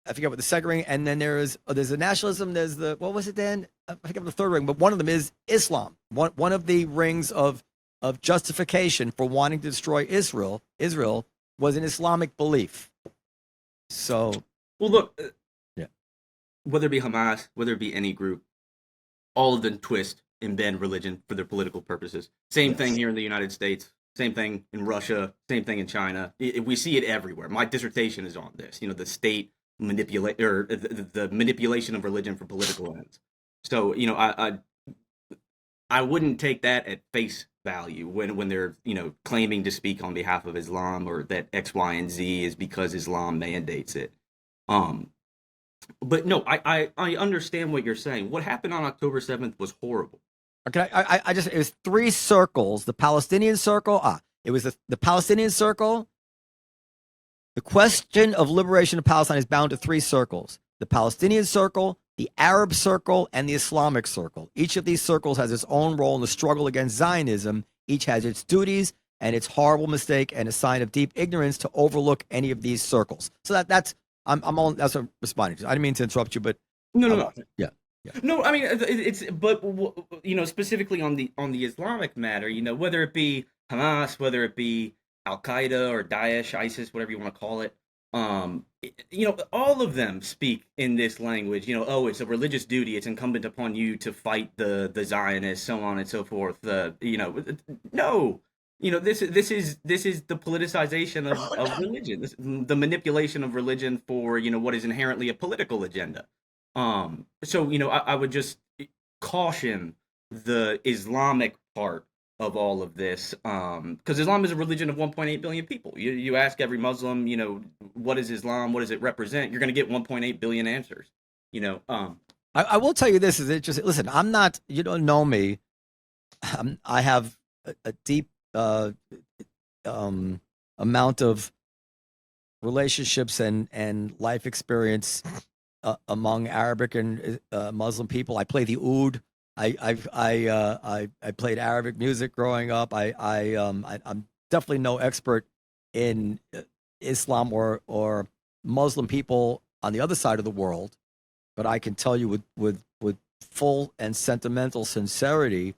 B: I forget what the second ring, and then there's the nationalism. There's the, what was it then? I forget the third ring, but one of them is Islam. One of the rings of justification for wanting to destroy Israel was an Islamic belief. So,
C: well, look,
B: yeah.
C: Whether it be Hamas, whether it be any group, all of them twist and bend religion for their political purposes. Same thing here in the United States. Same thing in Russia. Same thing in China. We see it everywhere. My dissertation is on this. The state manipulate or the manipulation of religion for political ends. So I wouldn't take that at face value when they're claiming to speak on behalf of Islam or that X, Y, and Z is because Islam mandates it. But no, I understand what you're saying. What happened on October 7th was horrible.
B: Okay, it was three circles. The Palestinian circle. It was the Palestinian circle. The question of liberation of Palestine is bound to three circles: the Palestinian circle, the Arab circle, and the Islamic circle. Each of these circles has its own role in the struggle against Zionism. Each has its duties and its horrible mistake and a sign of deep ignorance to overlook any of these circles. So that's what I'm responding to. I didn't mean to interrupt you, but
C: no.
B: Yeah.
C: No, I mean it's but specifically on the Islamic matter, whether it be Hamas, whether it be Al Qaeda or Daesh, ISIS, whatever you want to call it, all of them speak in this language. Oh, it's a religious duty. It's incumbent upon you to fight the Zionists, so on and so forth. No, this is the politicization of religion, the manipulation of religion for what is inherently a political agenda. So I would just caution the Islamic part of all of this, because Islam is a religion of 1.8 billion people. You ask every Muslim, what is Islam? What does it represent? You're going to get 1.8 billion answers.
B: I will tell you this: is interesting. Listen, I'm not. You don't know me. I have a deep amount of relationships and life experience among Arabic and Muslim people. I play the oud. I played Arabic music growing up. I'm definitely no expert in Islam or Muslim people on the other side of the world, but I can tell you with full and sentimental sincerity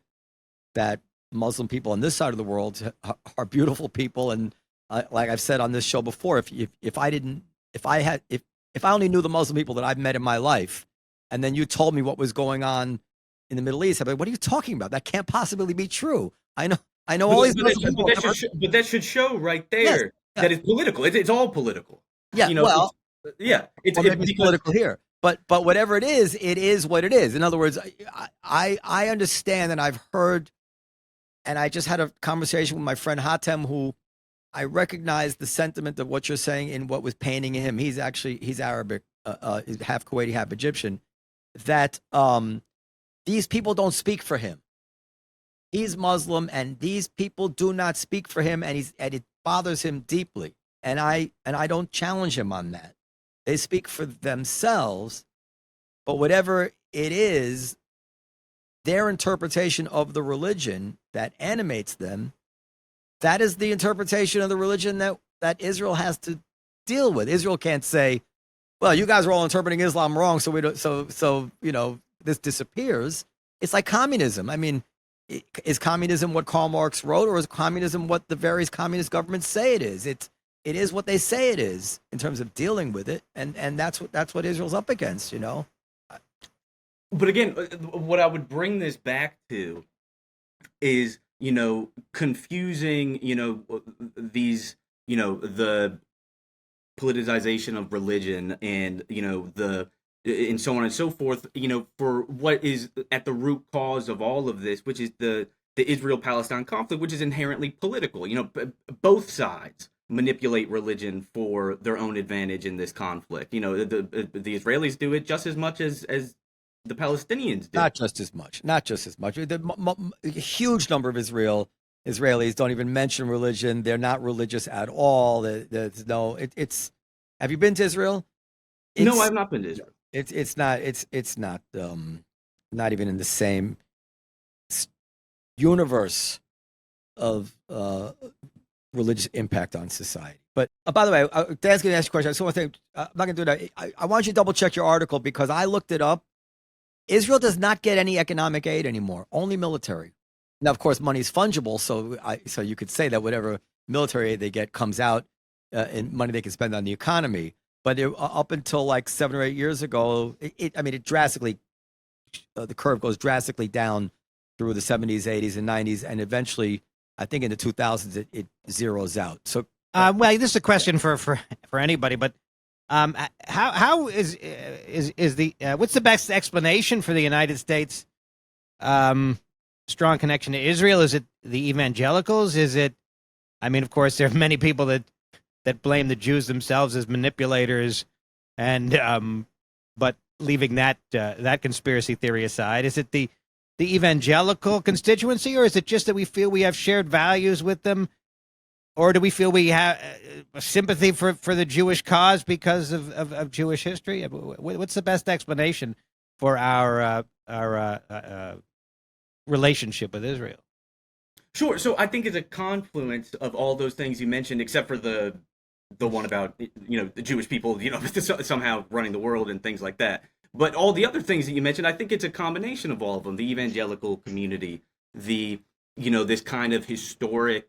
B: that Muslim people on this side of the world are beautiful people. And like I've said on this show before, if I only knew the Muslim people that I've met in my life, and then you told me what was going on in the Middle East, I'd be like, what are you talking about? That can't possibly be true. I know all these Muslim people.
C: But that should show right there
B: Yes,
C: that
B: yes.
C: it's political. It's all political.
B: Yeah,
C: You know,
B: well,
C: it's
B: or maybe it's
C: because
B: political here. But whatever it is what it is. In other words, I understand, and I've heard, and I just had a conversation with my friend Hatem, who I recognize the sentiment of what you're saying in what was paining him. He's Arabic, he's half Kuwaiti, half Egyptian. That these people don't speak for him. He's Muslim, and these people do not speak for him, and it bothers him deeply. And I don't challenge him on that. They speak for themselves, but whatever it is, their interpretation of the religion that animates them, that is the interpretation of the religion that Israel has to deal with. Israel can't say, well, you guys are all interpreting Islam wrong, so we don't, so this disappears. It's like communism. I mean, is communism what Karl Marx wrote, or is communism what the various communist governments say it is? It is what they say it is in terms of dealing with it, and that's what Israel's up against,
C: But again, what I would bring this back to is, confusing, these, the politicization of religion and, and so on and so forth, for what is at the root cause of all of this, which is the Israel-Palestine conflict, which is inherently political. Both sides manipulate religion for their own advantage in this conflict. The Israelis do it just as much as the Palestinians do.
B: Not just as much. A huge number of Israelis don't even mention religion. They're not religious at all. There's no. Have you been to Israel?
C: No, I've not been to Israel.
B: It's not not even in the same universe of religious impact on society. But by the way, Dan's going to ask you a question. I just want to think. I'm not going to do that. I want you to double check your article, because I looked it up. Israel does not get any economic aid anymore, only military. Now, of course, money is fungible, so you could say that whatever military aid they get comes out in money they can spend on the economy. But up until like 7 or 8 years ago, it drastically, the curve goes drastically down through the 70s, 80s, and 90s, and eventually, I think in the 2000s, it zeroes out. So,
A: well, this is a question for anybody, but how is the what's the best explanation for the United States strong connection to Israel? Is it the evangelicals? Is it? I mean, of course, there are many people that blame the Jews themselves as manipulators, and but leaving that conspiracy theory aside, is it the evangelical constituency, or is it just that we feel we have shared values with them? Or do we feel we have sympathy for the Jewish cause because of Jewish history? What's the best explanation for our relationship with Israel?
C: Sure. So I think it's a confluence of all those things you mentioned, except for the one about the Jewish people somehow running the world and things like that. But all the other things that you mentioned, I think it's a combination of all of them. The evangelical community, this kind of historic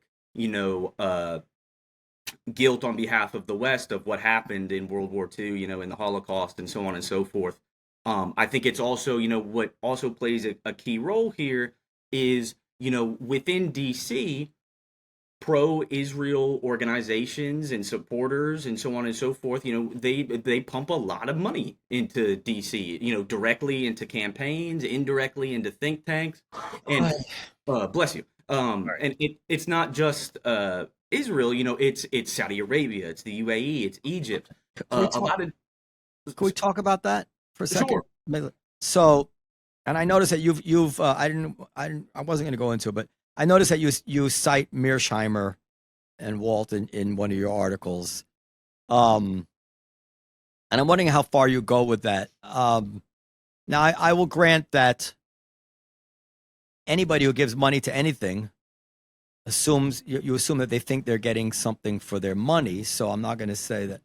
C: guilt on behalf of the West of what happened in World War II, in the Holocaust and so on and so forth. I think it's also, what also plays a key role here is, within DC, pro-Israel organizations and supporters and so on and so forth, they pump a lot of money into DC, directly into campaigns, indirectly into think tanks, and bless you. And it's not just Israel, it's Saudi Arabia, it's the UAE, it's Egypt.
B: Can we talk about that for a second?
C: Sure.
B: So, and I noticed that you've I wasn't going to go into it, but I noticed that you cite Mearsheimer and Walt in one of your articles, and I'm wondering how far you go with that. Now, I will grant that anybody who gives money to anything assumes you assume that they think they're getting something for their money. So I'm not going to say that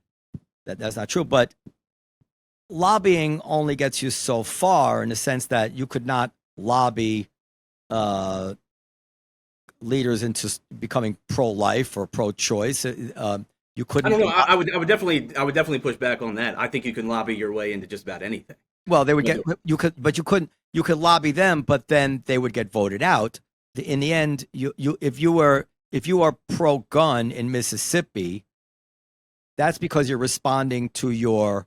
B: that's not true. But lobbying only gets you so far, in the sense that you could not lobby leaders into becoming pro-life or pro-choice. You
C: I don't
B: couldn't.
C: know. I would definitely push back on that. I think you can lobby your way into just about anything.
B: Well, they would
C: Whether-
B: get you could, but you couldn't. You could lobby them, but then they would get voted out. In the end, if you are pro-gun in Mississippi, that's because you're responding to your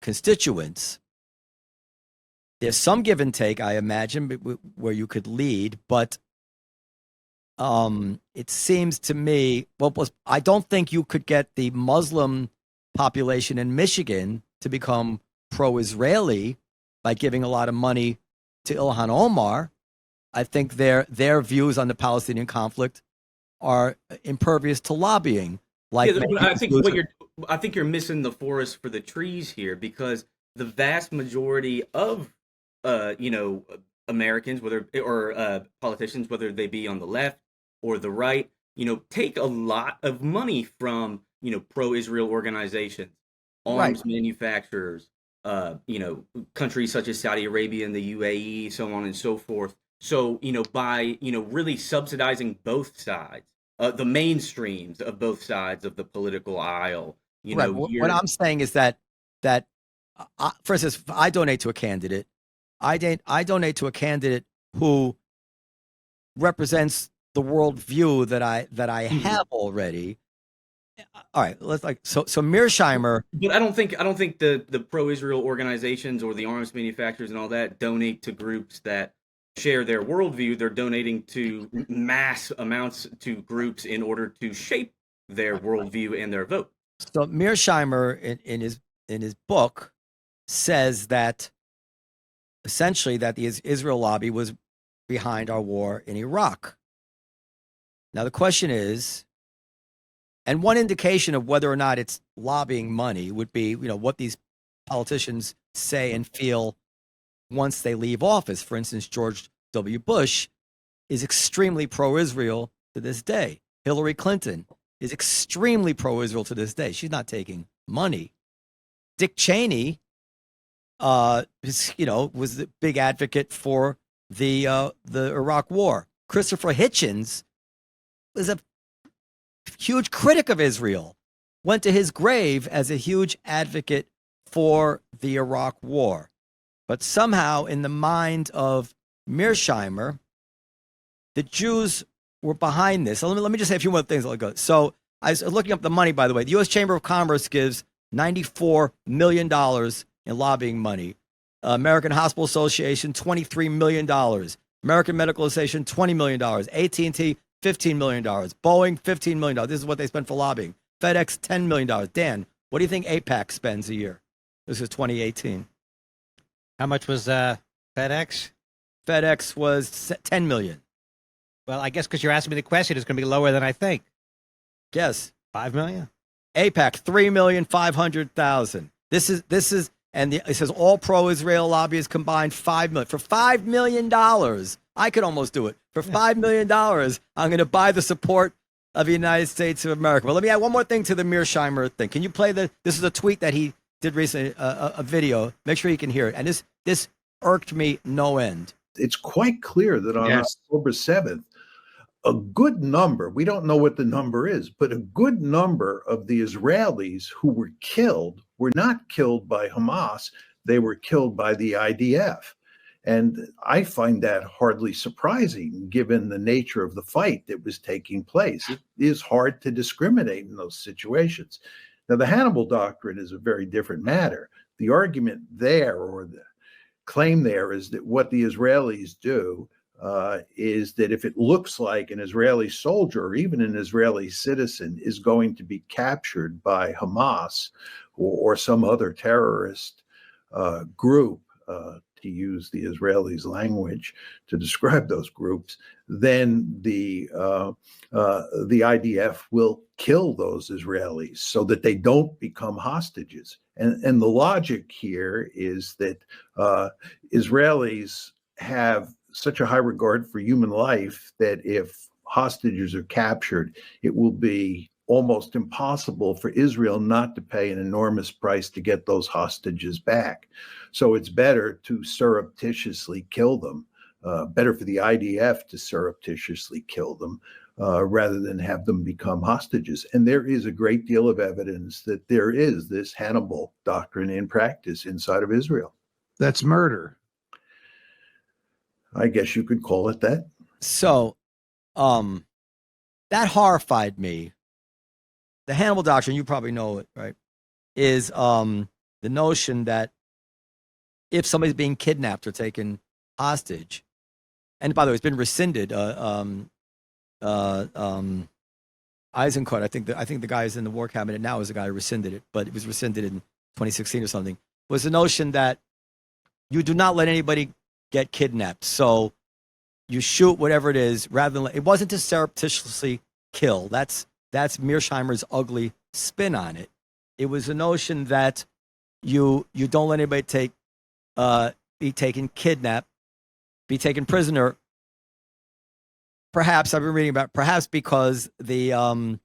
B: constituents. There's some give and take, I imagine, where you could lead, but it seems to me, I don't think you could get the Muslim population in Michigan to become pro-Israeli by giving a lot of money to Ilhan Omar. I think their views on the Palestinian conflict are impervious to lobbying. Like,
C: Yeah, but I think you're missing the forest for the trees here, because the vast majority of Americans, politicians, whether they be on the left or the right, take a lot of money from pro-Israel organizations,
B: right,
C: arms manufacturers, countries such as Saudi Arabia and the UAE, so on and so forth. So by really subsidizing both sides, the mainstreams of both sides of the political aisle,
B: right. What I'm saying is that for instance, if I donate to a candidate, I donate to a candidate who represents the worldview that I have already. All right, so Mearsheimer.
C: But I don't think the pro-Israel organizations or the arms manufacturers and all that donate to groups that share their worldview. They're donating to mass amounts to groups in order to shape their worldview and their vote.
B: So Mearsheimer in his book says that essentially that the Israel lobby was behind our war in Iraq. Now the question is, and one indication of whether or not it's lobbying money would be, what these politicians say and feel once they leave office. For instance, George W. Bush is extremely pro-Israel to this day. Hillary Clinton is extremely pro-Israel to this day. She's not taking money. Dick Cheney, was the big advocate for the Iraq War. Christopher Hitchens was a huge critic of Israel, went to his grave as a huge advocate for the Iraq War. But somehow, in the mind of Mearsheimer, the Jews were behind this. So let me just say a few more things. So I was looking up the money, by the way. The U.S. Chamber of Commerce gives $94 million in lobbying money. American Hospital Association, $23 million. American Medical Association, $20 million. AT&T, $15 million. Boeing, $15 million. This is what they spend for lobbying. FedEx, $10 million. Dan, what do you think AIPAC spends a year? This is 2018.
A: How much was FedEx?
B: FedEx was $10 million.
A: Well, I guess because you're asking me the question, it's going to be lower than I think.
B: Yes.
A: $5 million?
B: AIPAC, $3,500,000. This is, and it says all pro-Israel lobbyists combined $5 million. For $5 million, I could almost do it. For $5 million, I'm going to buy the support of the United States of America. But let me add one more thing to the Mearsheimer thing. Can you play this is a tweet that he did recently, a video. Make sure you can hear it. And this irked me no end.
D: It's quite clear that on October 7th, a good number, we don't know what the number is, but a good number of the Israelis who were killed were not killed by Hamas. They were killed by the IDF. And I find that hardly surprising, given the nature of the fight that was taking place. It is hard to discriminate in those situations. Now, the Hannibal Doctrine is a very different matter. The argument there, or the claim there, is that what the Israelis do is that if it looks like an Israeli soldier or even an Israeli citizen is going to be captured by Hamas or some other terrorist group, to use the Israelis' language to describe those groups, then the IDF will kill those Israelis so that they don't become hostages. And the logic here is that Israelis have such a high regard for human life that if hostages are captured, it will be almost impossible for Israel not to pay an enormous price to get those hostages back. So it's better to surreptitiously kill them, better for the IDF to surreptitiously kill them rather than have them become hostages. And there is a great deal of evidence that there is this Hannibal doctrine in practice inside of Israel.
A: That's murder.
D: I guess you could call it that.
B: So, that horrified me. The Hannibal doctrine, you probably know it, right? Is the notion that if somebody's being kidnapped or taken hostage, and by the way, it's been rescinded. Eisenkot, I think the guy is in the war cabinet now is the guy who rescinded it, but it was rescinded in 2016 or something. Was the notion that you do not let anybody get kidnapped, so you shoot whatever it is rather than it wasn't to surreptitiously kill. That's Mearsheimer's ugly spin on it. It was a notion that you don't let anybody be taken kidnapped, be taken prisoner. Perhaps I've been reading about because the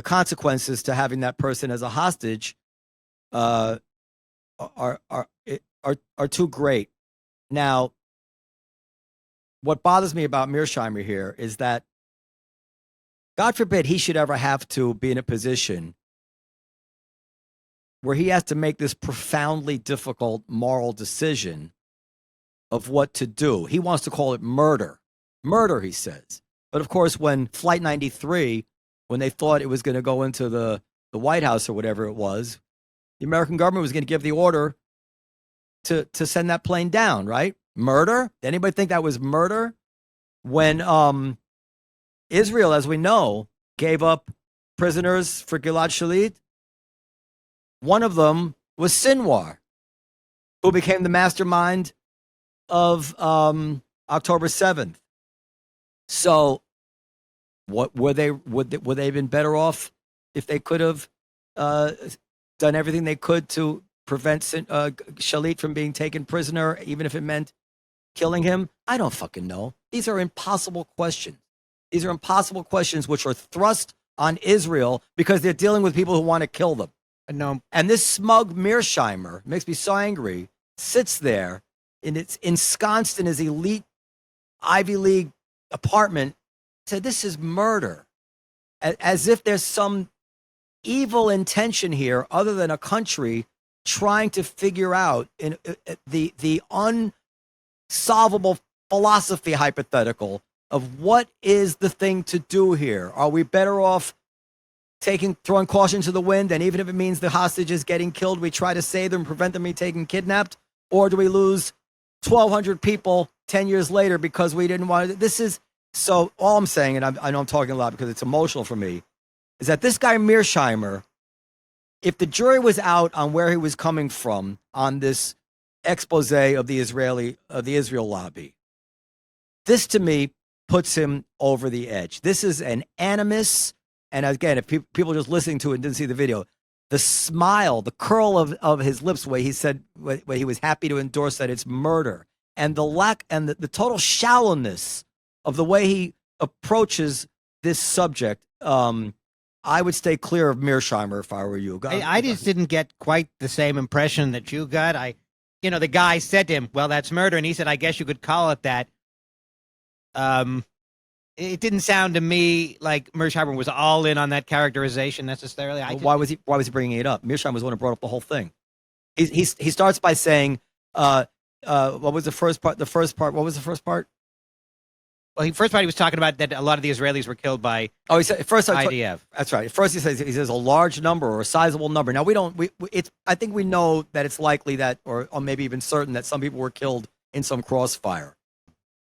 B: consequences to having that person as a hostage are too great. Now, what bothers me about Mearsheimer here is that, God forbid, he should ever have to be in a position where he has to make this profoundly difficult moral decision of what to do. He wants to call it murder. Murder, he says. But of course, when Flight 93, when they thought it was going to go into the White House or whatever it was, the American government was going to give the order to send that plane down, right? Murder? Did anybody think that was murder? When Israel, as we know, gave up prisoners for Gilad Shalit, one of them was Sinwar, who became the mastermind of October 7th. So, what would they have been better off if they could have done everything they could to prevent Shalit from being taken prisoner, even if it meant killing him? I don't fucking know. These are impossible questions. These are impossible questions which are thrust on Israel because they're dealing with people who want to kill them.
A: No.
B: And this smug Mearsheimer makes me so angry, sits there and it's ensconced in his elite Ivy League apartment, said this is murder. As if there's some evil intention here other than a country trying to figure out the unsolvable philosophy hypothetical of what is the thing to do here. Are we better off throwing caution to the wind, and even if it means the hostages getting killed, we try to save them, prevent them being taken kidnapped? Or do we lose 1,200 people 10 years later because we didn't want to? This is, so all I'm saying, and I know I'm talking a lot because it's emotional for me, is that this guy Mearsheimer, if the jury was out on where he was coming from on this expose of the Israel lobby, this to me puts him over the edge. This is an animus. And again, if people just listening to it and didn't see the video, the smile, the curl of his lips, where he said, where he was happy to endorse that it's murder, and the lack and the total shallowness of the way he approaches this subject, I would stay clear of Mearsheimer if I were you.
A: I just didn't get quite the same impression that you got. The guy said to him, "Well, that's murder," and he said, "I guess you could call it that." It didn't sound to me like Mearsheimer was all in on that characterization necessarily.
B: Why was he bringing it up? Mearsheimer was the one who brought up the whole thing. He starts by saying, what was the first part? What was the first part?
A: Well, first part he was talking about that a lot of the Israelis were killed by
B: he said first
A: IDF.
B: That's right. First he says a large number or a sizable number. Now I think we know that it's likely that, or maybe even certain that some people were killed in some crossfire.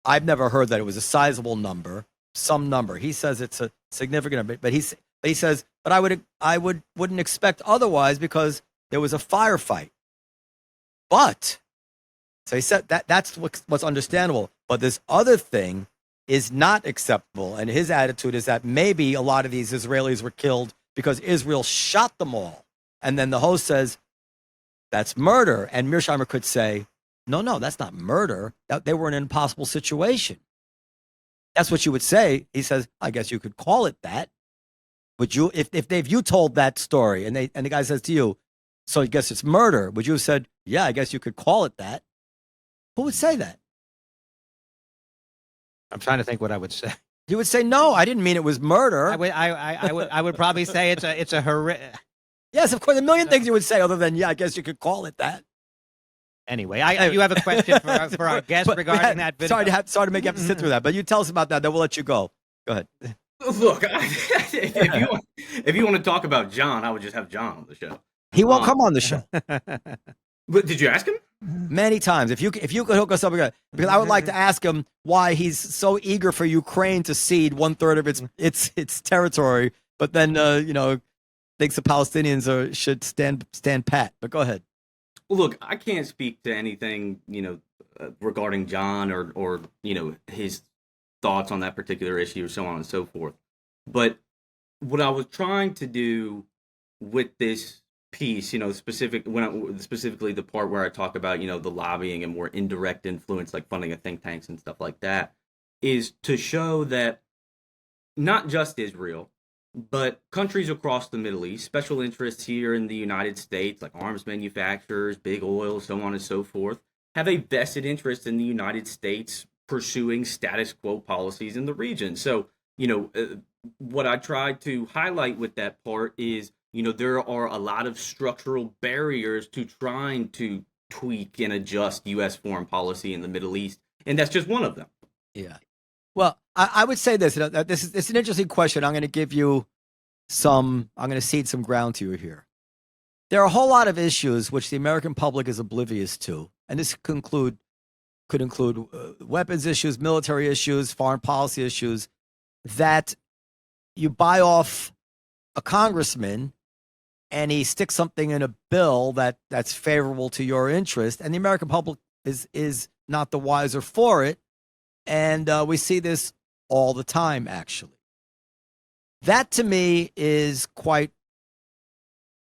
B: I've never heard that it was a sizable number, some number. He says it's a significant number, but he says, but I wouldn't expect otherwise because there was a firefight. But so he said that's what's understandable. But this other thing is not acceptable, and his attitude is that maybe a lot of these Israelis were killed because Israel shot them all. And then the host says that's murder, and Mearsheimer could say, no, that's not murder. They were in an impossible situation. That's what you would say. He says, I guess you could call it that. Would you, if you told that story and the guy says to you, so I guess it's murder, would you have said, yeah, I guess you could call it that? Who would say that?
A: I'm trying to think what I would say.
B: You would say, no, I didn't mean it was murder.
A: I would probably say it's a horrific.
B: Yes, of course, a million things you would say other than, yeah, I guess you could call it that.
A: Anyway, you have a question for our guest regarding that video.
B: Sorry to make you have to sit through that, but you tell us about that, then we'll let you go. Go ahead.
C: Look, if you want to talk about Jon, I would just have Jon on the show.
B: He won't come on the show.
C: But did you ask him?
B: Many times. If you could hook us up again, because I would like to ask him why he's so eager for Ukraine to cede 1/3 of its territory, but then thinks the Palestinians should stand pat. But go ahead.
C: Well, look, I can't speak to anything regarding Jon or his thoughts on that particular issue or so on and so forth. But what I was trying to do with this piece, specifically the part where I talk about, the lobbying and more indirect influence, like funding of think tanks and stuff like that, is to show that not just Israel, but countries across the Middle East, special interests here in the United States, like arms manufacturers, big oil, so on and so forth, have a vested interest in the United States pursuing status quo policies in the region. So, what I tried to highlight with that part is, there are a lot of structural barriers to trying to tweak and adjust U.S. foreign policy in the Middle East, and that's just one of them.
B: Yeah. Well, I would say this. This is an interesting question. I'm going to give you I'm going to cede some ground to you here. There are a whole lot of issues which the American public is oblivious to, and this could include weapons issues, military issues, foreign policy issues, that you buy off a congressman and he sticks something in a bill that's favorable to your interest, and the American public is not the wiser for it. And we see this all the time, actually. That, to me, is quite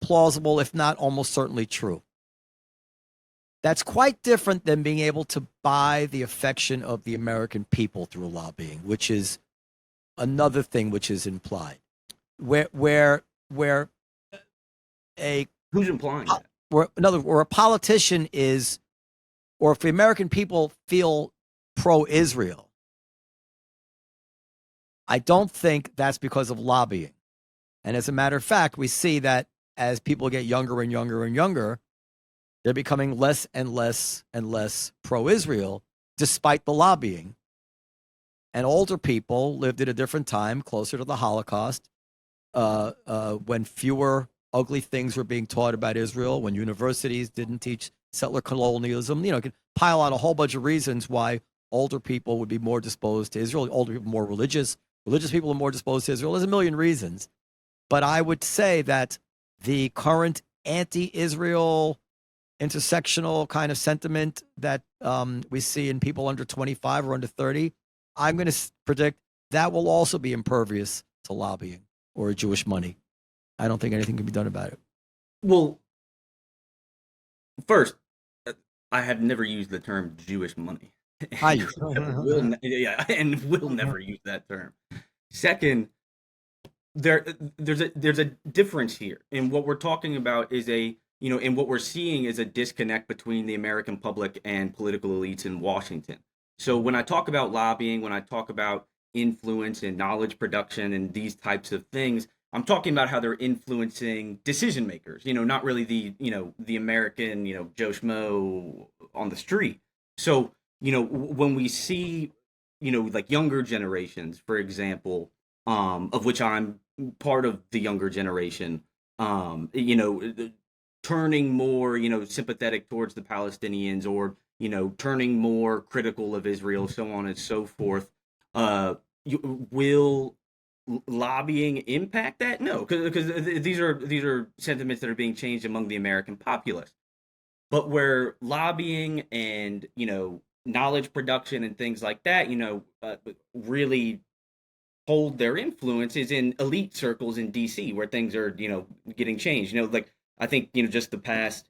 B: plausible, if not almost certainly true. That's quite different than being able to buy the affection of the American people through lobbying, which is another thing which is implied. Where
C: Who's implying that?
B: Where a politician is, or if the American people feel pro-Israel, I don't think that's because of lobbying. And as a matter of fact, we see that as people get younger and younger and younger, they're becoming less and less and less pro-Israel, despite the lobbying. And older people lived at a different time, closer to the Holocaust, when fewer ugly things were being taught about Israel, when universities didn't teach settler colonialism. You could pile on a whole bunch of reasons why older people would be more disposed to Israel, older people more religious people are more disposed to Israel. There's a million reasons. But I would say that the current anti-Israel intersectional kind of sentiment that we see in people under 25 or under 30, I'm going to predict that will also be impervious to lobbying or Jewish money. I don't think anything can be done about it.
C: Well, first, I have never used the term Jewish money.
B: I use
C: and will never use that term. Second, there's a difference here, and what we're talking about is and what we're seeing is a disconnect between the American public and political elites in Washington. So when I talk about lobbying, when I talk about influence and knowledge production and these types of things, I'm talking about how they're influencing decision makers, not really the American, Joe Schmo on the street. So, when we see, like younger generations, for example, of which I'm part of the younger generation, turning more, sympathetic towards the Palestinians or, turning more critical of Israel, so on and so forth, will lobbying impact that? No, because these are sentiments that are being changed among the American populace. But where lobbying and knowledge production and things like that, really hold their influence is in elite circles in DC, where things are getting changed. Like I think just the past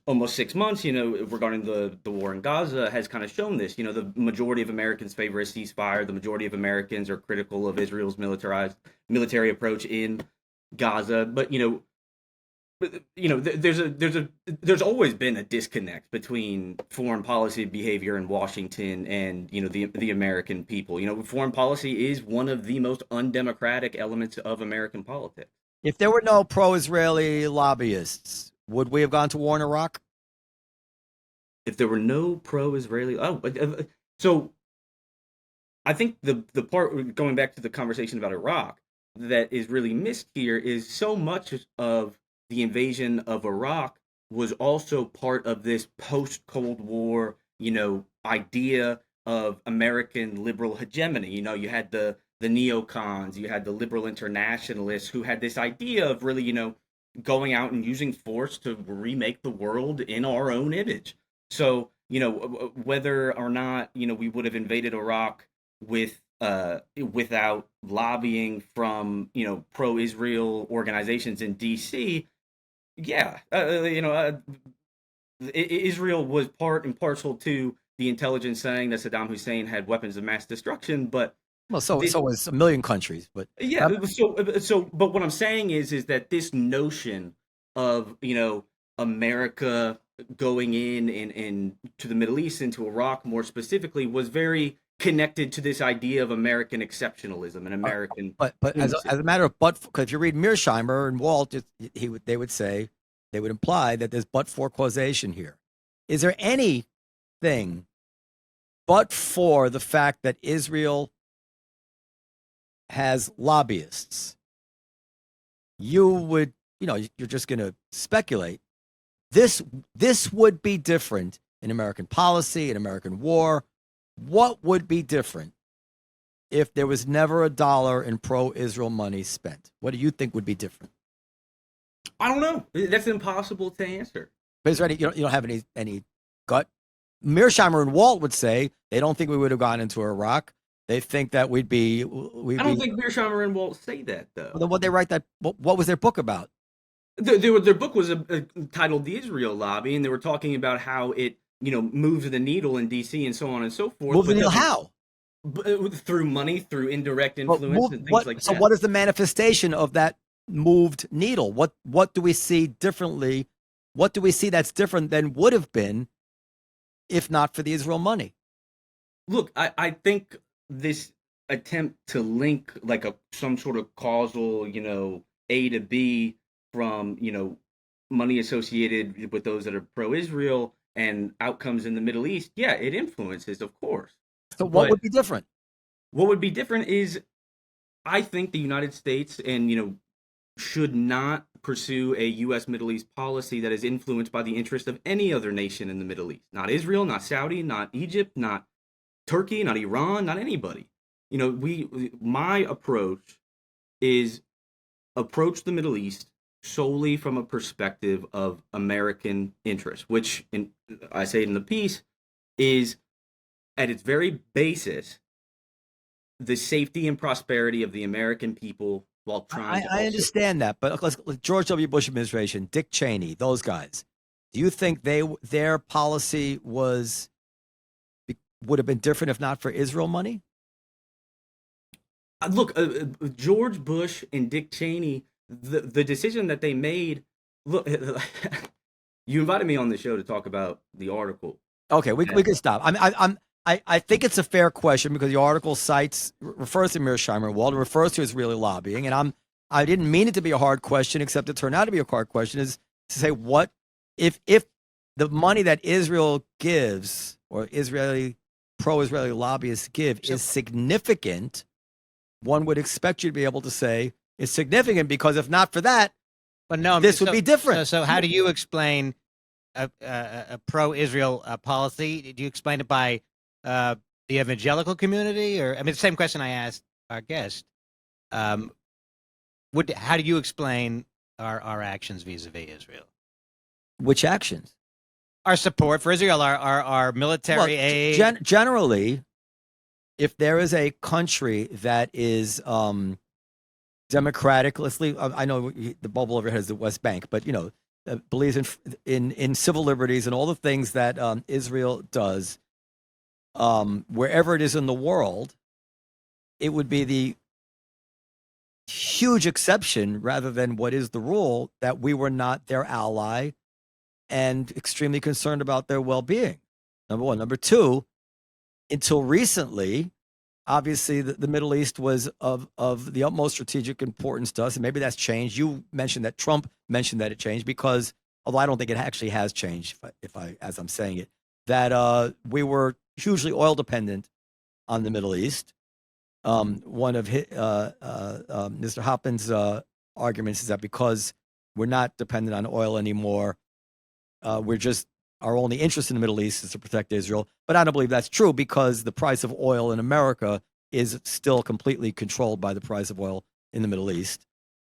C: almost 6 months, regarding the war in Gaza has kind of shown this. The majority of Americans favor a ceasefire. The majority of Americans are critical of Israel's military approach in Gaza. But there's always been a disconnect between foreign policy behavior in Washington and the American people. Foreign policy is one of the most undemocratic elements of American politics.
B: If there were no pro-Israeli lobbyists, would we have gone to war in Iraq?
C: If there were no pro-Israeli, so I think the part going back to the conversation about Iraq that is really missed here is so much of the invasion of Iraq was also part of this post-Cold War, idea of American liberal hegemony. You had the neocons, you had the liberal internationalists who had this idea of really, going out and using force to remake the world in our own image. So, whether or not, we would have invaded Iraq without lobbying from, pro-Israel organizations in DC, yeah, Israel was part and parcel to the intelligence saying that Saddam Hussein had weapons of mass destruction, but
B: so was a million countries, but
C: yeah. But what I'm saying is that this notion of America going in to the Middle East, into Iraq more specifically, was very connected to this idea of American exceptionalism and American.
B: But as a matter of because if you read Mearsheimer and Walt, they would imply that there's but-for causation here. Is there anything but for the fact that Israel has lobbyists? You would, you're just going to speculate. This would be different in American policy, in American war. What would be different if there was never a dollar in pro-Israel money spent? What do you think would be different?
C: I don't know. That's impossible to answer.
B: But is there you don't have any gut? Mearsheimer and Walt would say they don't think we would have gone into Iraq. They think that we'd be.
C: I don't think Mearsheimer and Walt say that, though.
B: Well, then what they write that? What was their book about?
C: Their book was titled "The Israel Lobby," and they were talking about how it, moves the needle in D.C. and so on and so forth.
B: Move the needle how?
C: Through money, through indirect influence, and things like that.
B: So, what is the manifestation of that moved needle? What do we see differently? What do we see that's different than would have been if not for the Israel money?
C: Look, I think this attempt to link like some sort of causal, A to B from, money associated with those that are pro-Israel and outcomes in the Middle East, yeah, it influences, of course.
B: So what would be different?
C: What would be different is, I think the United States and, should not pursue a U.S. Middle East policy that is influenced by the interest of any other nation in the Middle East. Not Israel, not Saudi, not Egypt, not Turkey, not Iran, not anybody. My approach is approach the Middle East solely from a perspective of American interest, which, I say it in the piece, is at its very basis the safety and prosperity of the American people while trying to.
B: I understand that, but George W. Bush administration, Dick Cheney, those guys. Do you think their policy would have been different if not for Israel money?
C: Look, George Bush and Dick Cheney, the decision that they made. Look, you invited me on the show to talk about the article.
B: Okay, we can stop. I think it's a fair question because the article refers to Mearsheimer and Walt, refers to Israeli lobbying, and I didn't mean it to be a hard question, except it turned out to be a hard question. Is to say what if the money that Israel gives or pro-Israeli lobbyists give is significant? One would expect you to be able to say it's significant because if not for that,
A: but no,
B: this would be different.
A: So how do you explain a pro-Israel policy? Do you explain it by the evangelical community, or the same question I asked our guest? How do you explain our actions vis-a-vis Israel?
B: Which actions?
A: Our support for Israel, our military aid.
B: Generally, if there is a country that is democratic, let's leave. I know the bubble over here is the West Bank, but believes in civil liberties and all the things that Israel does, wherever it is in the world, it would be the huge exception rather than what is the rule that we were not their ally and extremely concerned about their well-being. Number one. Number two, until recently, obviously the Middle East was of the utmost strategic importance to us, and maybe that's changed. You mentioned that Trump mentioned that it changed because, although I don't think it actually has changed, if I as I'm saying it, that we were hugely oil dependent on the Middle East. One of Mr. Hoffman's arguments is that because we're not dependent on oil anymore, our only interest in the Middle East is to protect Israel. But I don't believe that's true because the price of oil in America is still completely controlled by the price of oil in the Middle East.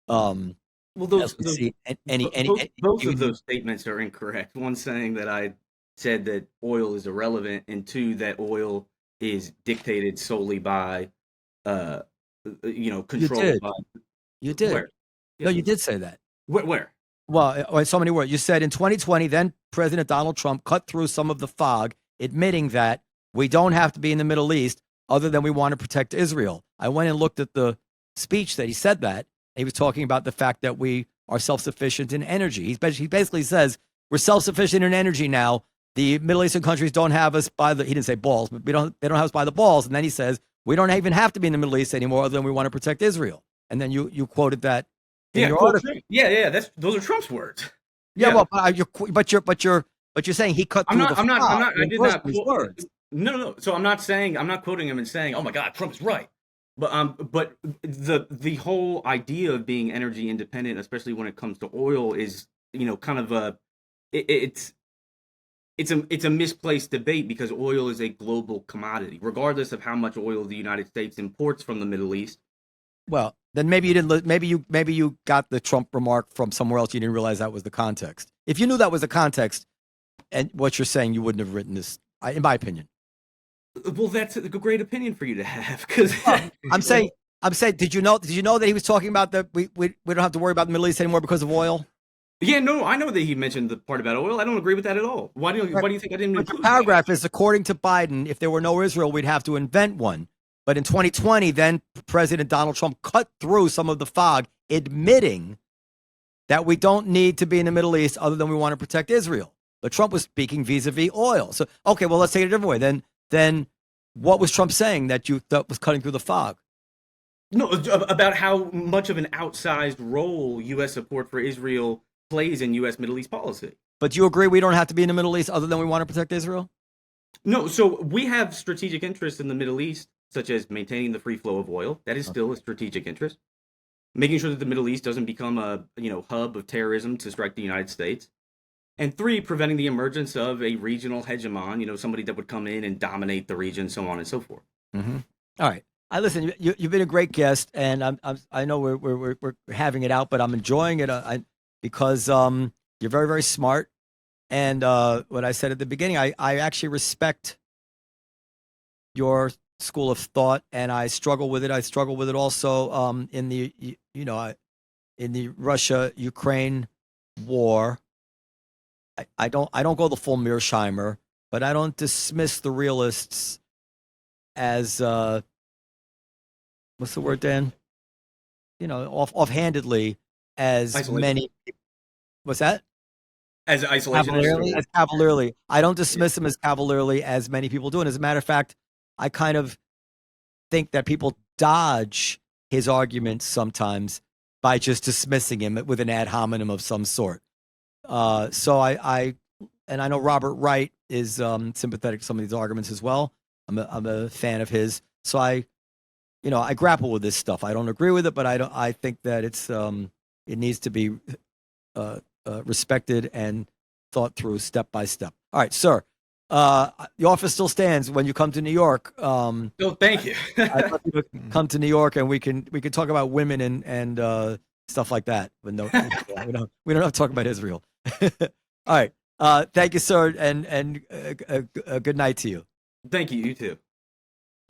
C: Well, both of those statements are incorrect. One saying that I said that oil is irrelevant, and two, that oil is dictated solely by, controlled by.
B: You did.
C: Where?
B: No, you did say that.
C: Where?
B: Well, so many words. You said in 2020, then President Donald Trump cut through some of the fog, admitting that we don't have to be in the Middle East other than we want to protect Israel. I went and looked at the speech that he said that. He was talking about the fact that we are self-sufficient in energy. He basically says we're self-sufficient in energy now. The Middle Eastern countries don't have us by the, he didn't say balls, but they don't have us by the balls. And then he says, we don't even have to be in the Middle East anymore other than we want to protect Israel. And then you quoted that.
C: Those are Trump's words.
B: Yeah. Well, but you're saying he cut through
C: I'm not. I did not
B: quote words.
C: No. So I'm not quoting him and saying, "Oh my God, Trump is right." But the whole idea of being energy independent, especially when it comes to oil, is kind of it's a misplaced debate because oil is a global commodity, regardless of how much oil the United States imports from the Middle East.
B: Well, then maybe you didn't. Maybe you got the Trump remark from somewhere else. You didn't realize that was the context. If you knew that was the context, and what you're saying, you wouldn't have written this, in my opinion.
C: Well, that's a great opinion for you to have, because
B: I'm saying. Did you know that he was talking about that we don't have to worry about the Middle East anymore because of oil?
C: Yeah, no, I know that he mentioned the part about oil. I don't agree with that at all. Why do you think I didn't include
B: the paragraph is, according to Biden, if there were no Israel, we'd have to invent one. But in 2020, then President Donald Trump cut through some of the fog, admitting that we don't need to be in the Middle East other than we want to protect Israel. But Trump was speaking vis-a-vis oil. So, okay, well, let's take it a different way. Then what was Trump saying that you thought was cutting through the fog?
C: No, about how much of an outsized role U.S. support for Israel plays in U.S. Middle East policy.
B: But do you agree we don't have to be in the Middle East other than we want to protect Israel?
C: No, so we have strategic interests in the Middle East, such as maintaining the free flow of oil. That is still a strategic interest. Making sure that the Middle East doesn't become a hub of terrorism to strike the United States. And three, preventing the emergence of a regional hegemon, somebody that would come in and dominate the region, so on and so forth.
B: Mm-hmm. All right. Listen, you've been a great guest, and I know we're having it out, but I'm enjoying it because you're very, very smart. And what I said at the beginning, I actually respect your school of thought, and I struggle with it. I struggle with it also in the Russia-Ukraine war. I don't go the full Mearsheimer, but I don't dismiss the realists as what's the word, Dan? Offhandedly as
C: Isolation.
B: many. What's that?
C: As isolation.
B: As cavalierly. I don't dismiss them as cavalierly as many people do. And as a matter of fact, I kind of think that people dodge his arguments sometimes by just dismissing him with an ad hominem of some sort. So I know Robert Wright is sympathetic to some of these arguments as well. I'm a fan of his. So I grapple with this stuff. I don't agree with it, but I think that it needs to be respected and thought through step by step. All right, sir. The office still stands when you come to New York.
C: Thank you.
B: I'd love you to come to New York, and we can talk about women and stuff like that. But no, we don't have to talk about Israel. All right. Thank you, sir, and good night to you.
C: Thank you. You too.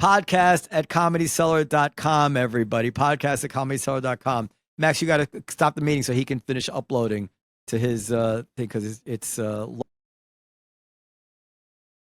B: Podcast at comedyseller.com, everybody. Podcast at comedyseller.com. Max, you got to stop the meeting so he can finish uploading to his because it's